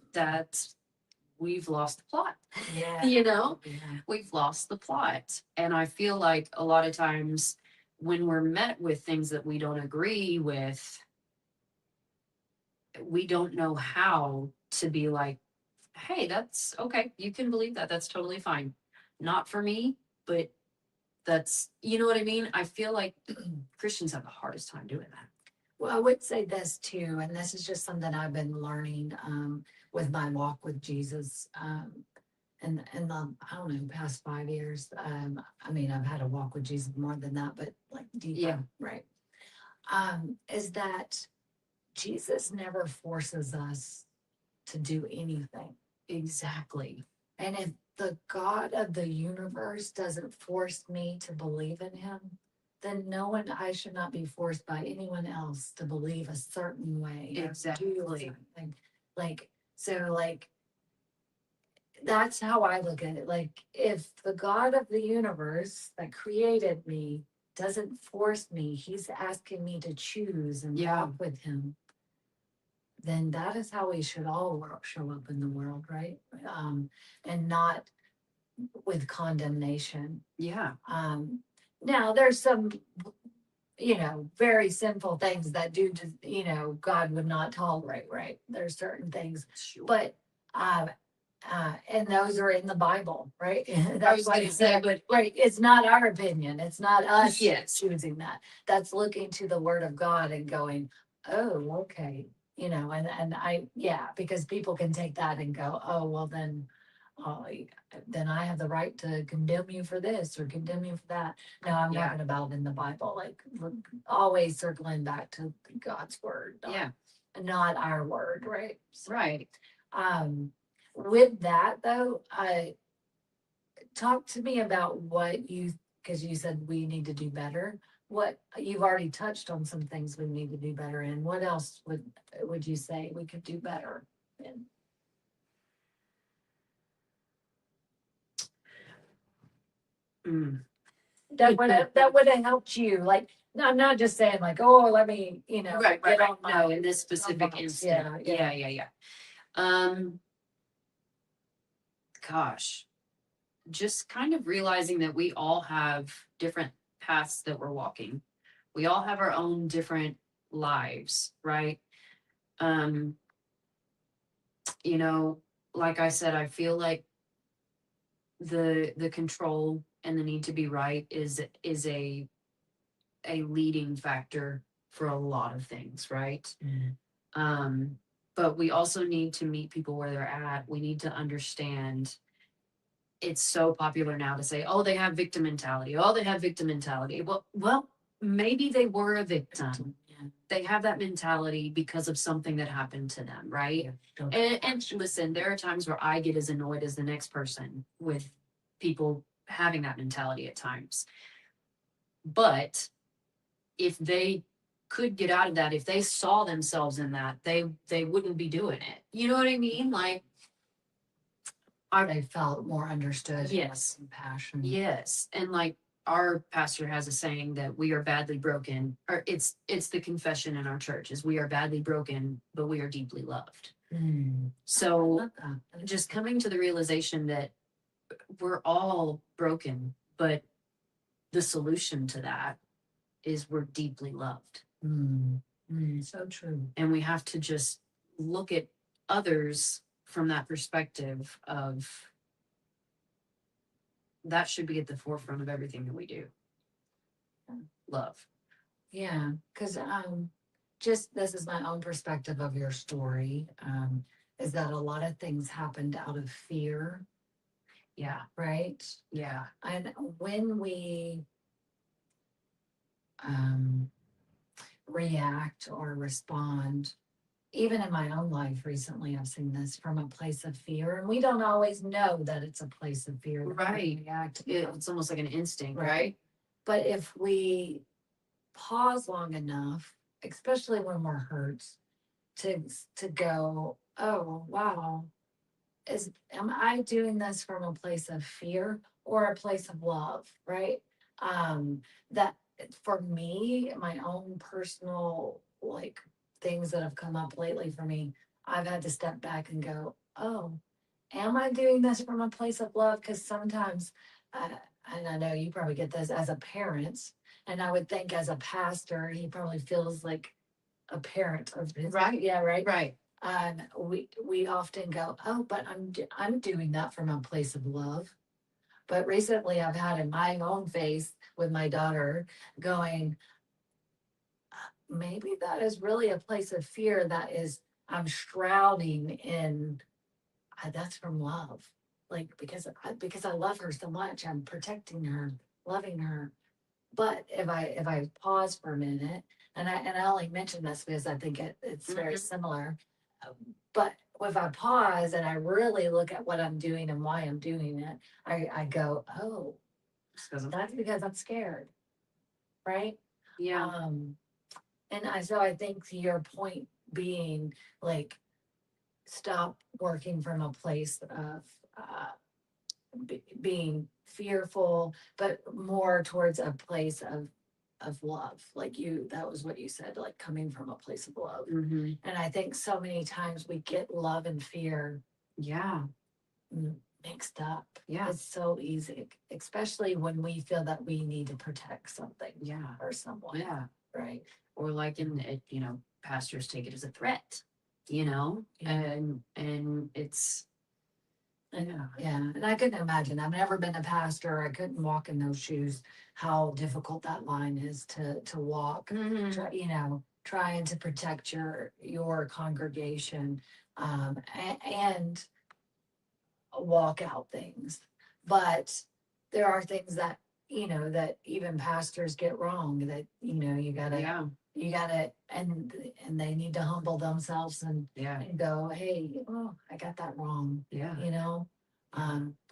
we've lost the plot. Yeah. You know, Yeah. we've lost the plot. And I feel like a lot of times when we're met with things that we don't agree with, we don't know how to be like, hey, that's okay. You can believe that. That's totally fine. Not for me, but that's, you know what I mean? I feel like Christians have the hardest time doing that. Well, I would say this too, and this is just something I've been learning with my walk with Jesus. In the, I don't know, past 5 years. I mean, I've had a walk with Jesus more than that, but like deeper, Yeah. right? Is that Jesus never forces us to do anything. Exactly. And if the God of the universe doesn't force me to believe in him, then I should not be forced by anyone else to believe a certain way. Exactly. Like, that's how I look at it. Like, if the God of the universe that created me doesn't force me, he's asking me to choose and walk with him, then that is how we should all show up in the world, right? And not with condemnation. Yeah. Now there's some, very sinful things that God would not tolerate, right? There's certain things, Sure. but, and those are in the Bible, right? I was going to say, but right, it's not our opinion. It's not us Yes. choosing that. That's looking to the word of God and going, oh, okay. Because people can take that and go, oh, well, then I have the right to condemn you for this or condemn you for that. No, I'm Yeah. talking about in the Bible, like we're always circling back to God's word, not our word, right? Right. With that though, talk to me about because you said we need to do better. What you've already touched on some things we need to do better in. What else would you say we could do better in? That would have helped you. Like, no, I'm not just saying like, oh, let me, Right. get on my No, in this specific soapbox. instant. Yeah. Gosh, just kind of realizing that we all have different paths that we're walking. We all have our own different lives, right? Like I said, I feel like the control and the need to be right is a leading factor for a lot of things, right? But we also need to meet people where they're at. We need to understand. It's so popular now to say, oh, they have victim mentality. Oh, they have victim mentality. Well, maybe they were a victim. They have that mentality because of something that happened to them, right? And listen, there are times where I get as annoyed as the next person with people having that mentality at times. But if they could get out of that, if they saw themselves in that, they wouldn't be doing it. You know what I mean? Like, They felt more understood. Yes. Compassion. yes. And like our pastor has a saying that we are badly broken, or it's the confession in our church is we are badly broken, but we are deeply loved. Mm. So Love that. just coming to the realization that we're all broken, but the solution to that is we're deeply loved. Mm. Mm. So true. And we have to just look at others from that perspective of that should be at the forefront of everything that we do. Love. Yeah, because just this is my own perspective of your story. Is that a lot of things happened out of fear, Yeah. right? Yeah. And when we um, react or respond, even in my own life recently, I've seen this from a place of fear, and we don't always know that it's a place of fear. that we Right. react. It's almost like an instinct, Right. right? But if we pause long enough, especially when we're hurt, to go, oh wow, am I doing this from a place of fear or a place of love, right? That for me, my own personal like things that have come up lately for me, I've had to step back and go, oh, am I doing this from a place of love? Because sometimes, uh, and I know you probably get this as a parent, and I would think as a pastor, he probably feels like a parent of his. Right. Yeah, right. Right. We often go, oh, but I'm doing that from a place of love. But recently, I've had in my own face with my daughter going, maybe that is really a place of fear that is I'm shrouding in. That's from love, like because I love her so much, I'm protecting her, loving her. But if I pause for a minute, and I only mention this because I think it's very similar. But if I pause and I really look at what I'm doing and why I'm doing it, I go, oh, that's because I'm scared, right? Yeah. So I think to your point being like, stop working from a place of being fearful, but more towards a place of love. Like that was what you said, like coming from a place of love. Mm-hmm. And I think so many times we get love and fear Yeah. mixed up. Yeah. It's so easy, especially when we feel that we need to protect something. Yeah. Or someone. Yeah. Right. Or like in it, pastors take it as a threat, yeah. and it's yeah. And I couldn't imagine. I've never been a pastor. I couldn't walk in those shoes. How difficult that line is to walk. Trying to protect your congregation, and walk out things. But there are things that that even pastors get wrong. That you gotta, and they need to humble themselves and go, hey, oh, I got that wrong. Yeah.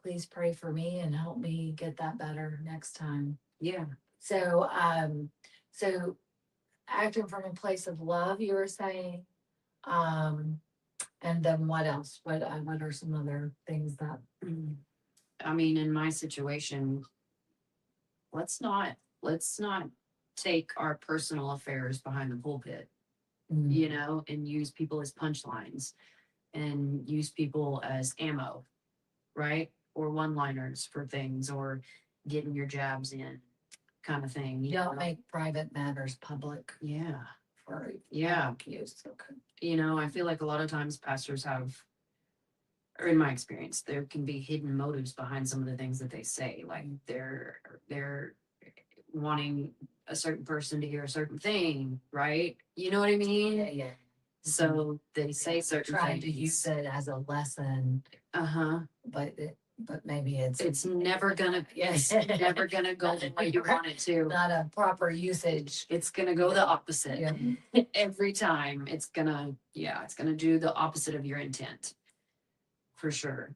Please pray for me and help me get that better next time. Yeah. So so acting from a place of love, you were saying, and then what else? What are some other things that? I mean, in my situation, let's not take our personal affairs behind the pulpit, and use people as punchlines and use people as ammo, right? Or one-liners for things, or getting your jabs in kind of thing. Don't make private matters public. Yeah. For use. Okay. I feel like a lot of times pastors have, or in my experience, there can be hidden motives behind some of the things that they say. Like they're wanting a certain person to hear a certain thing, right? You know what I mean? Yeah. So they say certain trying things. to use it as a lesson. But maybe it's never gonna never gonna go the way you want it to. Not a proper usage. It's gonna go the opposite. Every time. It's gonna do the opposite of your intent. For sure.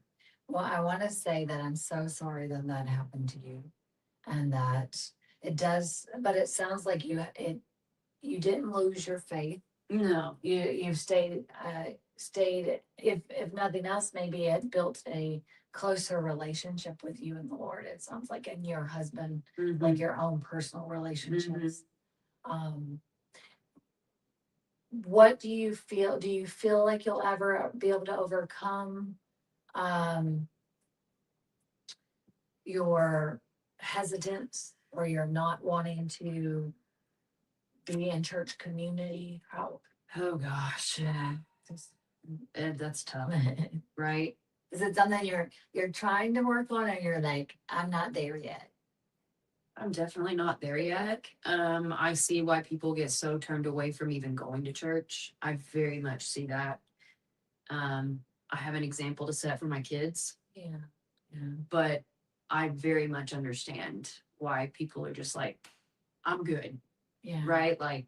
Well, I want to say that I'm so sorry that happened to you, and that it does, but it sounds like you didn't lose your faith. No. You've stayed, if nothing else, maybe it built a closer relationship with you and the Lord. It sounds like, and your husband, like your own personal relationships. What do you feel? Do you feel like you'll ever be able to overcome your hesitance or your not wanting to be in church community? How? Oh gosh, Yeah. that's tough, right? Is it something you're trying to work on, or you're like, I'm not there yet? I'm definitely not there yet. I see why people get so turned away from even going to church. I very much see that. I have an example to set for my kids. Yeah. But I very much understand why people are just like, I'm good. Yeah. Right? Like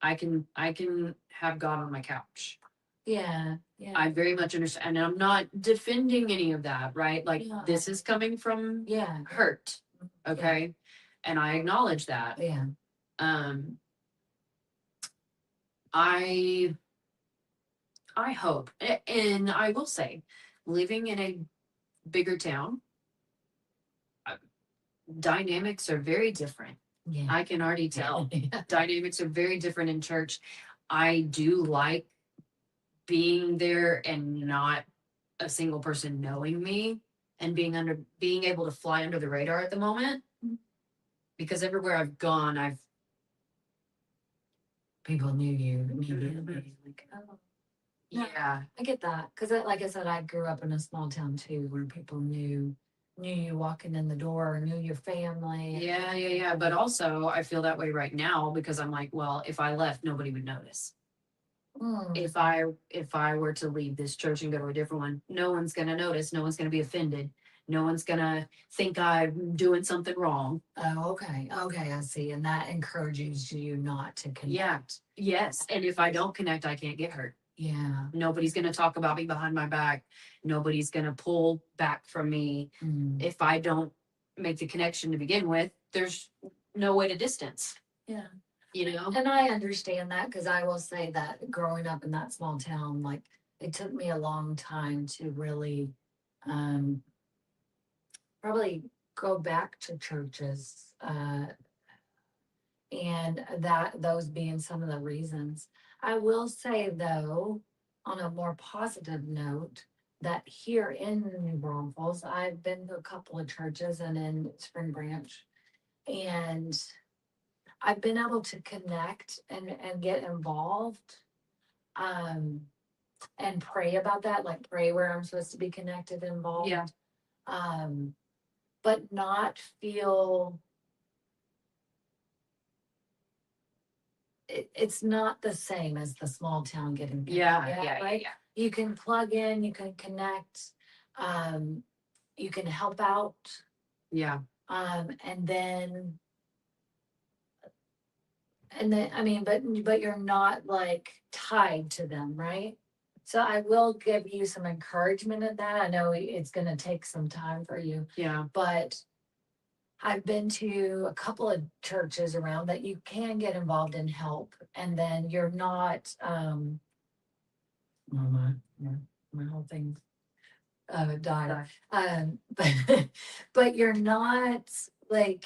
I can have God on my couch. Yeah. I very much understand, and I'm not defending any of that, right? Like No. this is coming from hurt. Okay. And I acknowledge that. Yeah. I hope, and I will say, living in a bigger town, dynamics are very different. Yeah. I can already tell. Dynamics are very different in church. I do like being there and not a single person knowing me, and being able to fly under the radar at the moment, because everywhere I've gone, people knew you immediately. Like, oh, yeah, I get that, because like I said, I grew up in a small town too, where people knew you walking in the door, knew your family. yeah. But also, I feel that way right now because I'm like, well, if I left, nobody would notice. If I were to leave this church and go to a different one, no one's gonna notice. No one's gonna be offended. No one's gonna think I'm doing something wrong. Oh, okay, I see, and that encourages you not to connect. Yeah. Yes, and if I don't connect, I can't get hurt. Yeah. Nobody's gonna talk about me behind my back. Nobody's gonna pull back from me. If I don't make the connection to begin with, there's no way to distance. Yeah. And I understand that, because I will say that growing up in that small town, like, it took me a long time to really probably go back to churches, and those being some of the reasons. I will say, though, on a more positive note, that here in New Braunfels, I've been to a couple of churches and in Spring Branch, and I've been able to connect and get involved, and pray about that, like pray where I'm supposed to be connected and involved. Yeah. But not feel it's not the same as the small town getting connected. Yeah. You can plug in, you can connect, you can help out. Yeah. And then I mean, but you're not like tied to them, right? So I will give you some encouragement in that. I know it's going to take some time for you. Yeah. But I've been to a couple of churches around that you can get involved in help, and then you're not, my whole thing died. But you're not like,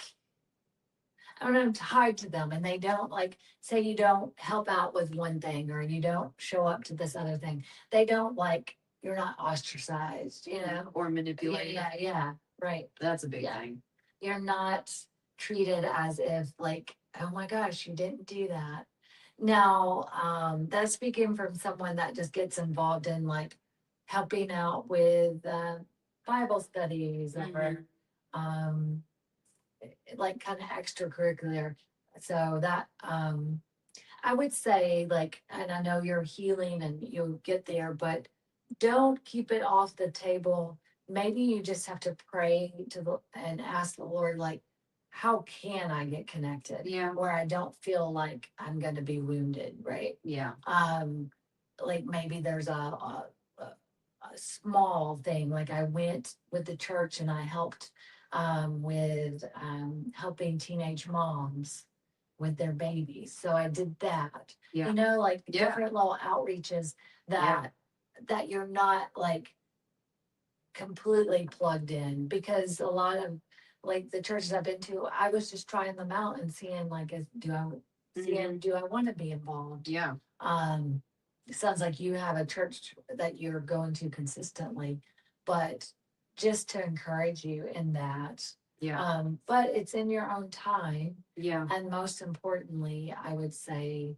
I don't know, tied to them, and they don't, like, say you don't help out with one thing or you don't show up to this other thing. They don't, like, you're not ostracized, or manipulated. Yeah, right. That's a big thing. You're not treated as if, like, oh my gosh, you didn't do that. Now, that's speaking from someone that just gets involved in, like, helping out with Bible studies or like kind of extracurricular. So that I would say, like, and I know you're healing and you'll get there, but don't keep it off the table. Maybe you just have to pray and ask the Lord, like, how can I get connected? Yeah. Where I don't feel like I'm going to be wounded, right? Yeah. Like maybe there's a small thing. Like I went with the church and I helped with helping teenage moms. with their babies. So I did that. Yeah. You know, like Yeah. different little outreaches that you're not like completely plugged in, because a lot of like the churches I've been to, I was just trying them out and seeing like, do I want to be involved? Yeah. It sounds like you have a church that you're going to consistently, but just to encourage you in that. Yeah. But it's in your own time. Yeah. And most importantly, I would say,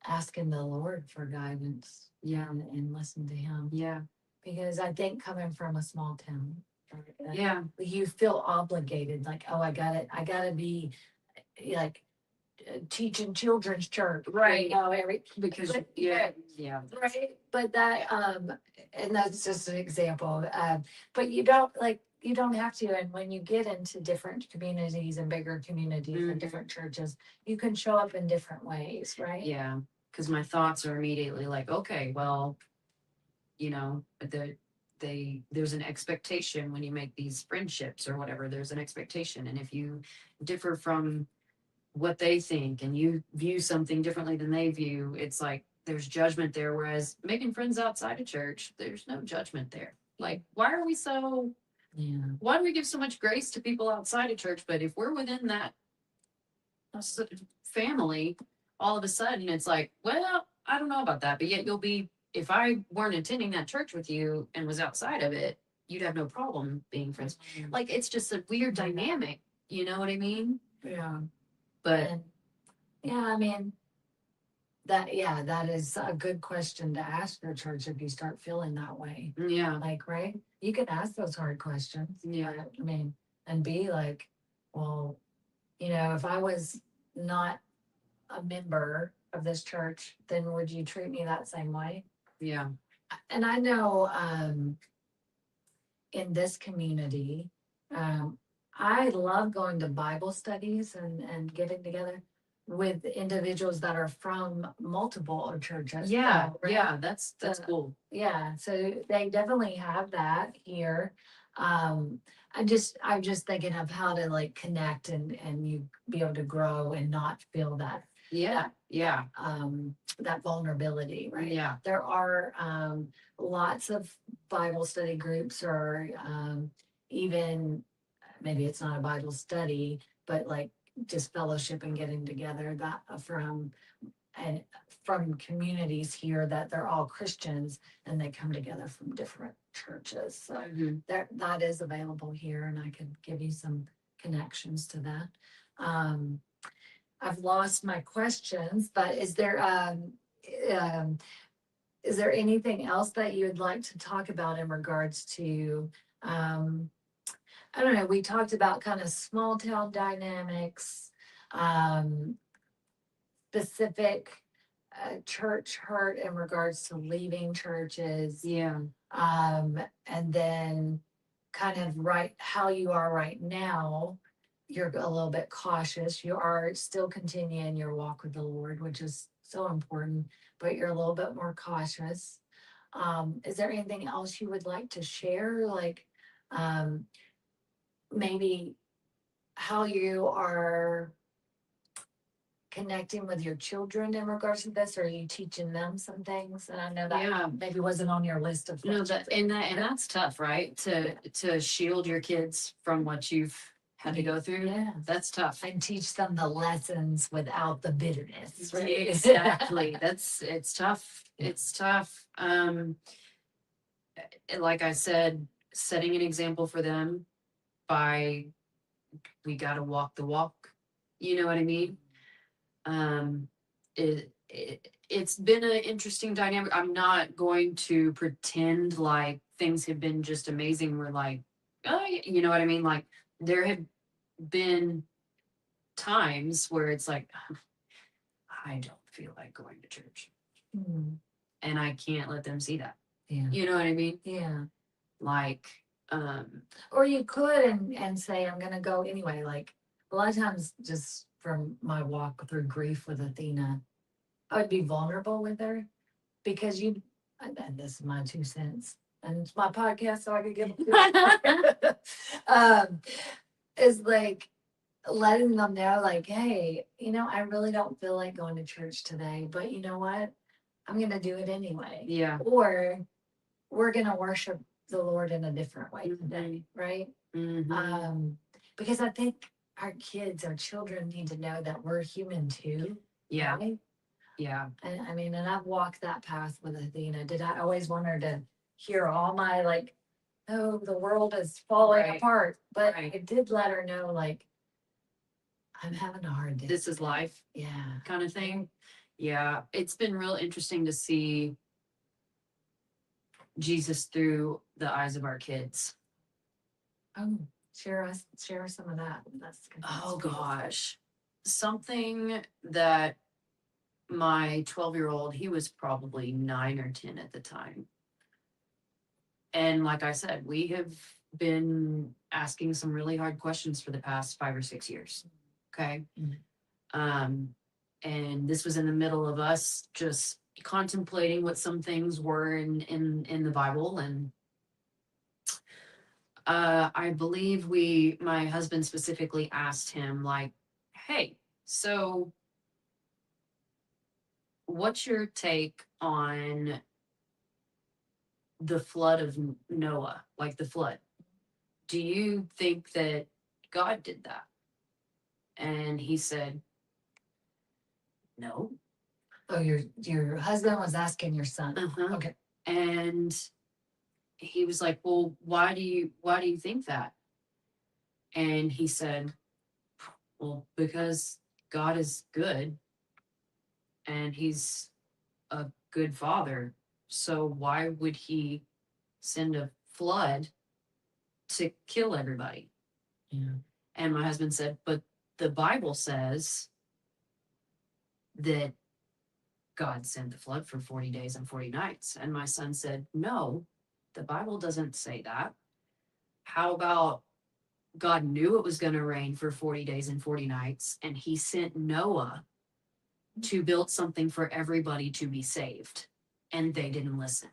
asking the Lord for guidance. Yeah. And listen to him. Yeah. Because I think coming from a small town, Yeah. you feel obligated, like, oh, I gotta be like teaching children's church, Right. You know, Because but- yeah. right. But that, and that's just an example. But you don't have to. And when you get into different communities and bigger communities and different churches, you can show up in different ways, right? Yeah. Because my thoughts are immediately like, okay, well, you know, there's an expectation when you make these friendships or whatever, there's an expectation. And if you differ from what they think and you view something differently than they view, it's like there's judgment there. Whereas making friends outside of church, there's no judgment there. Like, why do we give so much grace to people outside of church? But if we're within that family, all of a sudden it's like, well, I don't know about that. But yet if I weren't attending that church with you and was outside of it, you'd have no problem being friends. Like, it's just a weird dynamic. You know what I mean? Yeah. But And, yeah, I mean, that is a good question to ask your church if you start feeling that way. yeah. Like, right? You can ask those hard questions. Yeah. I mean, and be like, well, you know, if I was not a member of this church, then would you treat me that same way? Yeah. And I know, in this community, I love going to Bible studies and getting together with individuals that are from multiple churches. Yeah. So, right? Yeah. That's cool. Yeah, so they definitely have that here. I'm just thinking of how to like connect and you be able to grow and not feel that Yeah. Yeah. that vulnerability, right? Yeah. There are lots of Bible study groups, or even maybe it's not a Bible study, but like just fellowship and getting together that from communities here that they're all Christians and they come together from different churches. So Mhm. that is available here, and I could give you some connections to that. I've lost my questions, but is there anything else that you would like to talk about in regards to, I don't know, we talked about kind of small town dynamics, specific church hurt in regards to leaving churches, Yeah. and then kind of how you are right now. You're a little bit cautious. You are still continuing your walk with the Lord, which is so important, but you're a little bit more cautious. Is there anything else you would like to share? Like, maybe how you are connecting with your children in regards to this? Or are you teaching them some things? And I know that maybe wasn't on your list of No, questions. and that's tough, right? To shield your kids from what you've had to go through. Yeah. That's tough. And teach them the lessons without the bitterness. Right? Exactly. It's tough. It's tough. Like I said, setting an example for them we got to walk the walk. You know what I mean? It's been an interesting dynamic. I'm not going to pretend like things have been just amazing. We're like, oh, you know what I mean? Like, there have been times where it's like, I don't feel like going to church. Mm. And I can't let them see that. Yeah. You know what I mean? Yeah. Like, or you could and say, I'm gonna go anyway. Like, a lot of times, just from my walk through grief with Athena, I would be vulnerable with her, because and this is my 2 cents, and it's my podcast, so I could give is like, letting them know, like, hey, I really don't feel like going to church today, but you know what? I'm going to do it anyway. Yeah. Or we're going to worship the Lord in a different way Mhm. today, right? Mhm. Because I think our kids, our children need to know that we're human too. Yeah. Right? Yeah. And I mean, and I've walked that path with Athena. Did I always want her to hear all my, like, oh, the world is falling Right. apart? But Right. I did let her know, like, I'm having a hard day. This is life Yeah. kind of thing. Yeah. It's been real interesting to see Jesus through the eyes of our kids. Oh, share some of that. That's good. Oh gosh. Something that my 12-year-old, he was probably 9 or 10 at the time. And like I said, we have been asking some really hard questions for the past 5 or 6 years. Okay. And this was in the middle of us just contemplating what some things were in the Bible. And I believe my husband specifically asked him, like, hey, so what's your take on the flood of Noah, like the flood? Do you think that God did that? And he said, no. Oh, your husband was asking your son. Uh-huh. Okay. And he was like, well, why do you think that? And he said, well, because God is good and he's a good father. So why would he send a flood to kill everybody? Yeah. And my husband said, but the Bible says that God sent the flood for 40 days and 40 nights. And my son said, no, the Bible doesn't say that. How about God knew it was going to rain for 40 days and 40 nights, and he sent Noah to build something for everybody to be saved, and they didn't listen.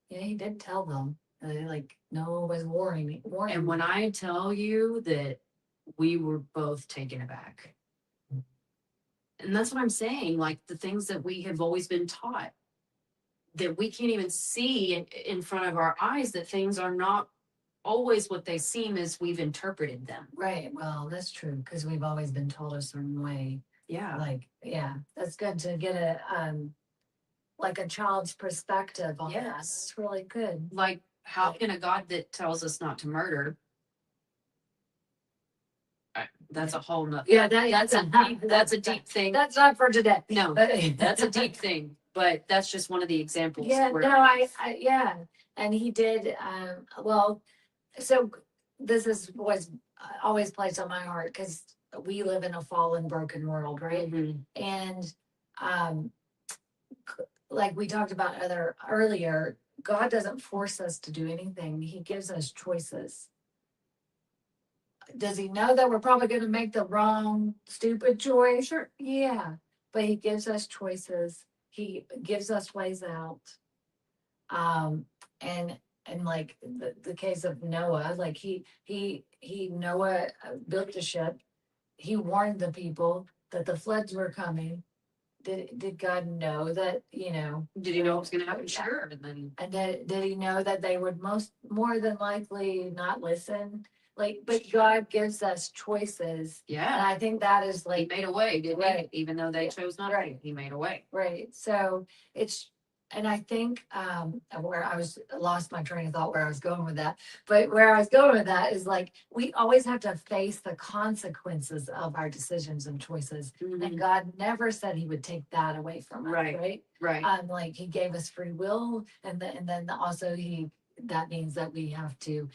Yeah, he did tell them. Like, Noah was warning. And when I tell you that we were both taken aback. And that's what I'm saying, like the things that we have always been taught, that we can't even see in front of our eyes, that things are not always what they seem as we've interpreted them. Right. Well, that's true, because we've always been told a certain way. Yeah. Like, yeah, that's good to get like a child's perspective on that. Yes. It's really good. Like, how can a God that tells us not to murder? That's a whole nother. Yeah, that's a deep thing. That's not for today. No, that's a deep thing. But that's just one of the examples. Yeah, where- no, yeah, and he did. Well, so this was always placed on my heart, because we live in a fallen, broken world, right? Mhm. And like we talked about earlier, God doesn't force us to do anything. He gives us choices. Does he know that we're probably going to make the wrong, stupid choice? Sure. Yeah. But he gives us choices. He gives us ways out. And like the case of Noah, like Noah built a ship. He warned the people that the floods were coming. Did God know that, Did he know it was going to happen? Sure. And then, and did he know that they would more than likely not listen? Like, but God gives us choices. And yeah, I think that is he like, made a way, didn't Right. he? Even though they chose not Right. to, he made a way. right. So and I think where lost my train of thought where I was going with that. But where I was going with that is, like, we always have to face the consequences of our decisions and choices. And Mhm. God never said he would take that away from us, Right. right? Right. Like, he gave us free will, and then also that means that we have to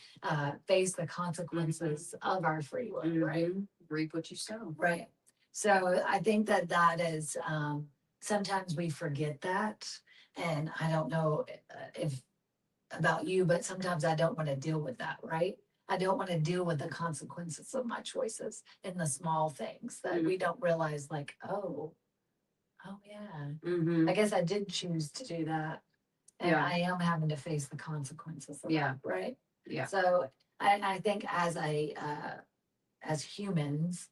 face the consequences of our free will, right? Mhm. Reap what you sow. Right. So I think that is, sometimes we forget that. And I don't know if about you, but sometimes I don't want to deal with that, right? I don't want to deal with the consequences of my choices in the small things that we don't realize, like, oh yeah, Mhm. I guess I did choose to do that. And Yeah. I am having to face the consequences of Yeah. that, right? Yeah. So I think as as humans,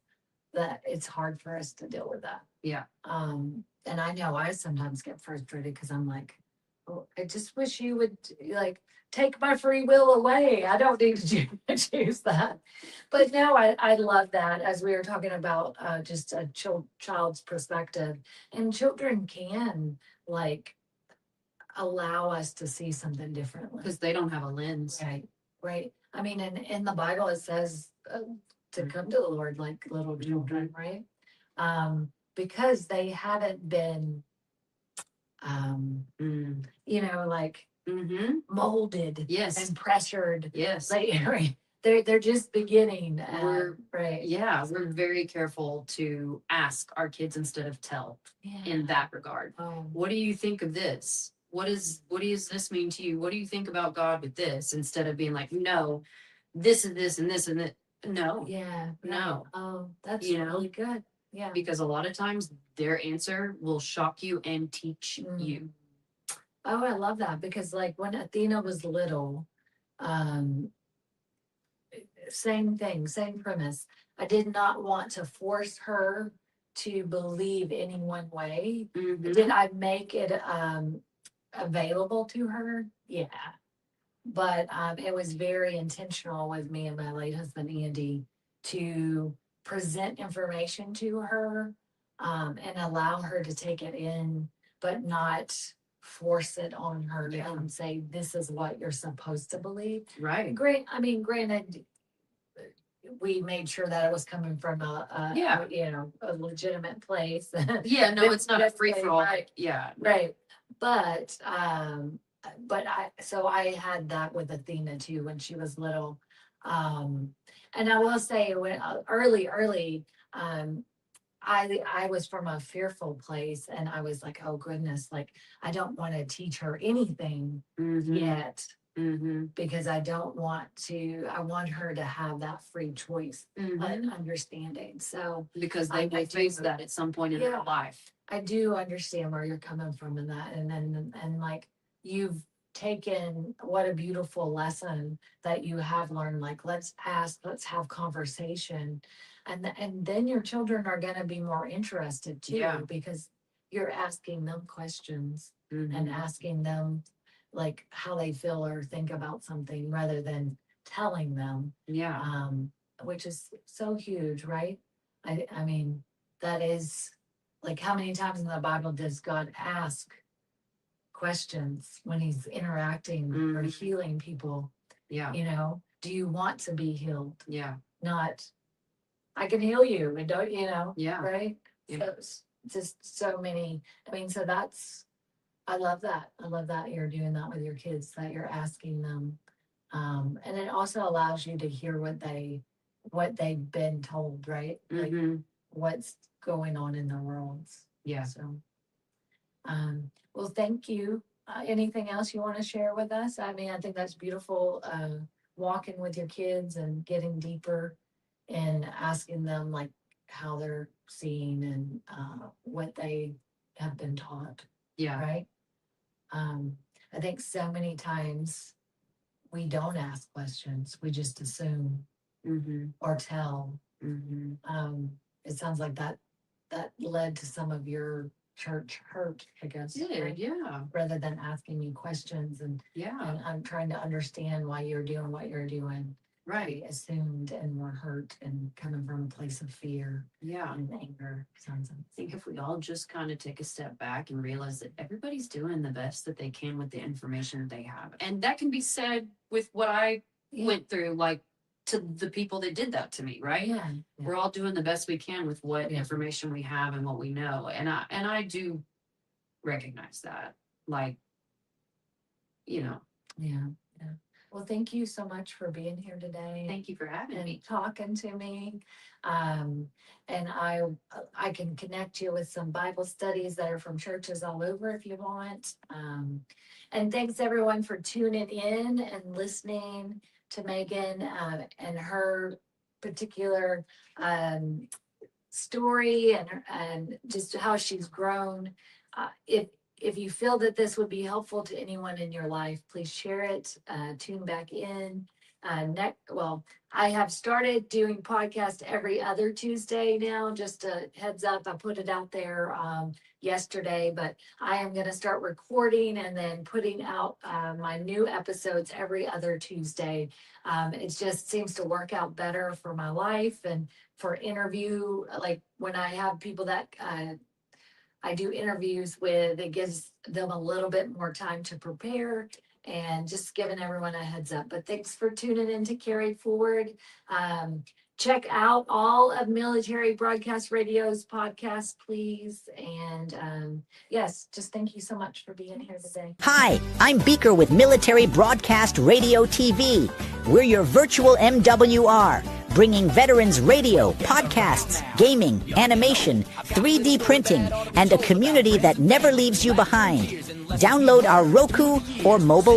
that it's hard for us to deal with that. Yeah. And I know I sometimes get frustrated because I'm like, oh, I just wish you would like take my free will away. I don't need to choose that. But no, I love that, as we were talking about just a child's perspective. And children can like allow us to see something differently. Because they don't have a lens. Right, right. I mean, in the Bible, it says to come to the Lord like little children, right? Because they haven't been, you know, like molded Yes. and pressured. Yes. Like, right. They're just beginning. Right. Yeah, we're very careful to ask our kids instead of tell in that regard. What do you think of this? What does this mean to you? What do you think about God with this? Instead of being like, no, this and this and this and that. No. Yeah. No. Oh, that's You know? really good. Yeah. Because a lot of times their answer will shock you and teach you. Oh, I love that, because like when Athena was little, same thing, same premise. I did not want to force her to believe any one way. Did I make it available to her? Yeah. But it was very intentional with me and my late husband Andy to present information to her, and allow her to take it in, but not force it on her and say, this is what you're supposed to believe. Right. Great. I mean, granted, we made sure that it was coming from you know, a legitimate place. Yeah, no, it's not a free for all. Right. Yeah. Right. But I had that with Athena too when she was little. And I will say when early, I was from a fearful place, and I was like, oh goodness, like I don't want to teach her anything yet. Because I want her to have that free choice and understanding. So because they will face that at some point in their life. I do understand where you're coming from in that. And like you've taken, what a beautiful lesson that you have learned. Like, let's ask, let's have conversation. And then your children are going to be more interested too, because you're asking them questions and asking them like how they feel or think about something rather than telling them. Which is so huge, right? I mean, that is like, how many times in the Bible does God ask questions when he's interacting or healing people? You know, do you want to be healed? Not, I can heal you and don't, you know? Right? So it's just so many. I mean, so that's, I love that. I love that you're doing that with your kids, that you're asking them. And it also allows you to hear what they've been told, right? Like what's going on in their worlds. So, well, thank you. Anything else you want to share with us? I mean, I think that's beautiful. Walking with your kids and getting deeper and asking them like how they're seeing and what they have been taught. Right. I think so many times we don't ask questions. We just assume or tell. It sounds like that led to some of your church hurt, I guess. Right? Rather than asking you questions and I'm trying to understand why you're doing what you're doing. Right. We assumed and were hurt and coming from a place of fear. And anger. I think if we all just kind of take a step back and realize that everybody's doing the best that they can with the information that they have. And that can be said with what I went through, like to the people that did that to me, right? We're all doing the best we can with what information we have and what we know. And I do recognize that. Like, you know. Well, thank you so much for being here today. Thank you for having me. Talking to me. And I can connect you with some Bible studies that are from churches all over if you want. And thanks everyone for tuning in and listening to Megan and her particular story and just how she's grown. If you feel that this would be helpful to anyone in your life, please share it, tune back in, I have started doing podcast every other Tuesday now. Just a heads up, I put it out there yesterday, but I am going to start recording and then putting out my new episodes every other Tuesday. It just seems to work out better for my life and for interview. Like when I have people that I do interviews with, it gives them a little bit more time to prepare and just giving everyone a heads up. But thanks for tuning in to Carried Forward. Check out all of Military Broadcast Radio's podcasts, please. And yes, just thank you so much for being here today. Hi, I'm Beaker with Military Broadcast Radio TV. We're your virtual MWR, bringing veterans radio, podcasts, gaming, animation, 3D printing, and a community that never leaves you behind. Download our Roku or mobile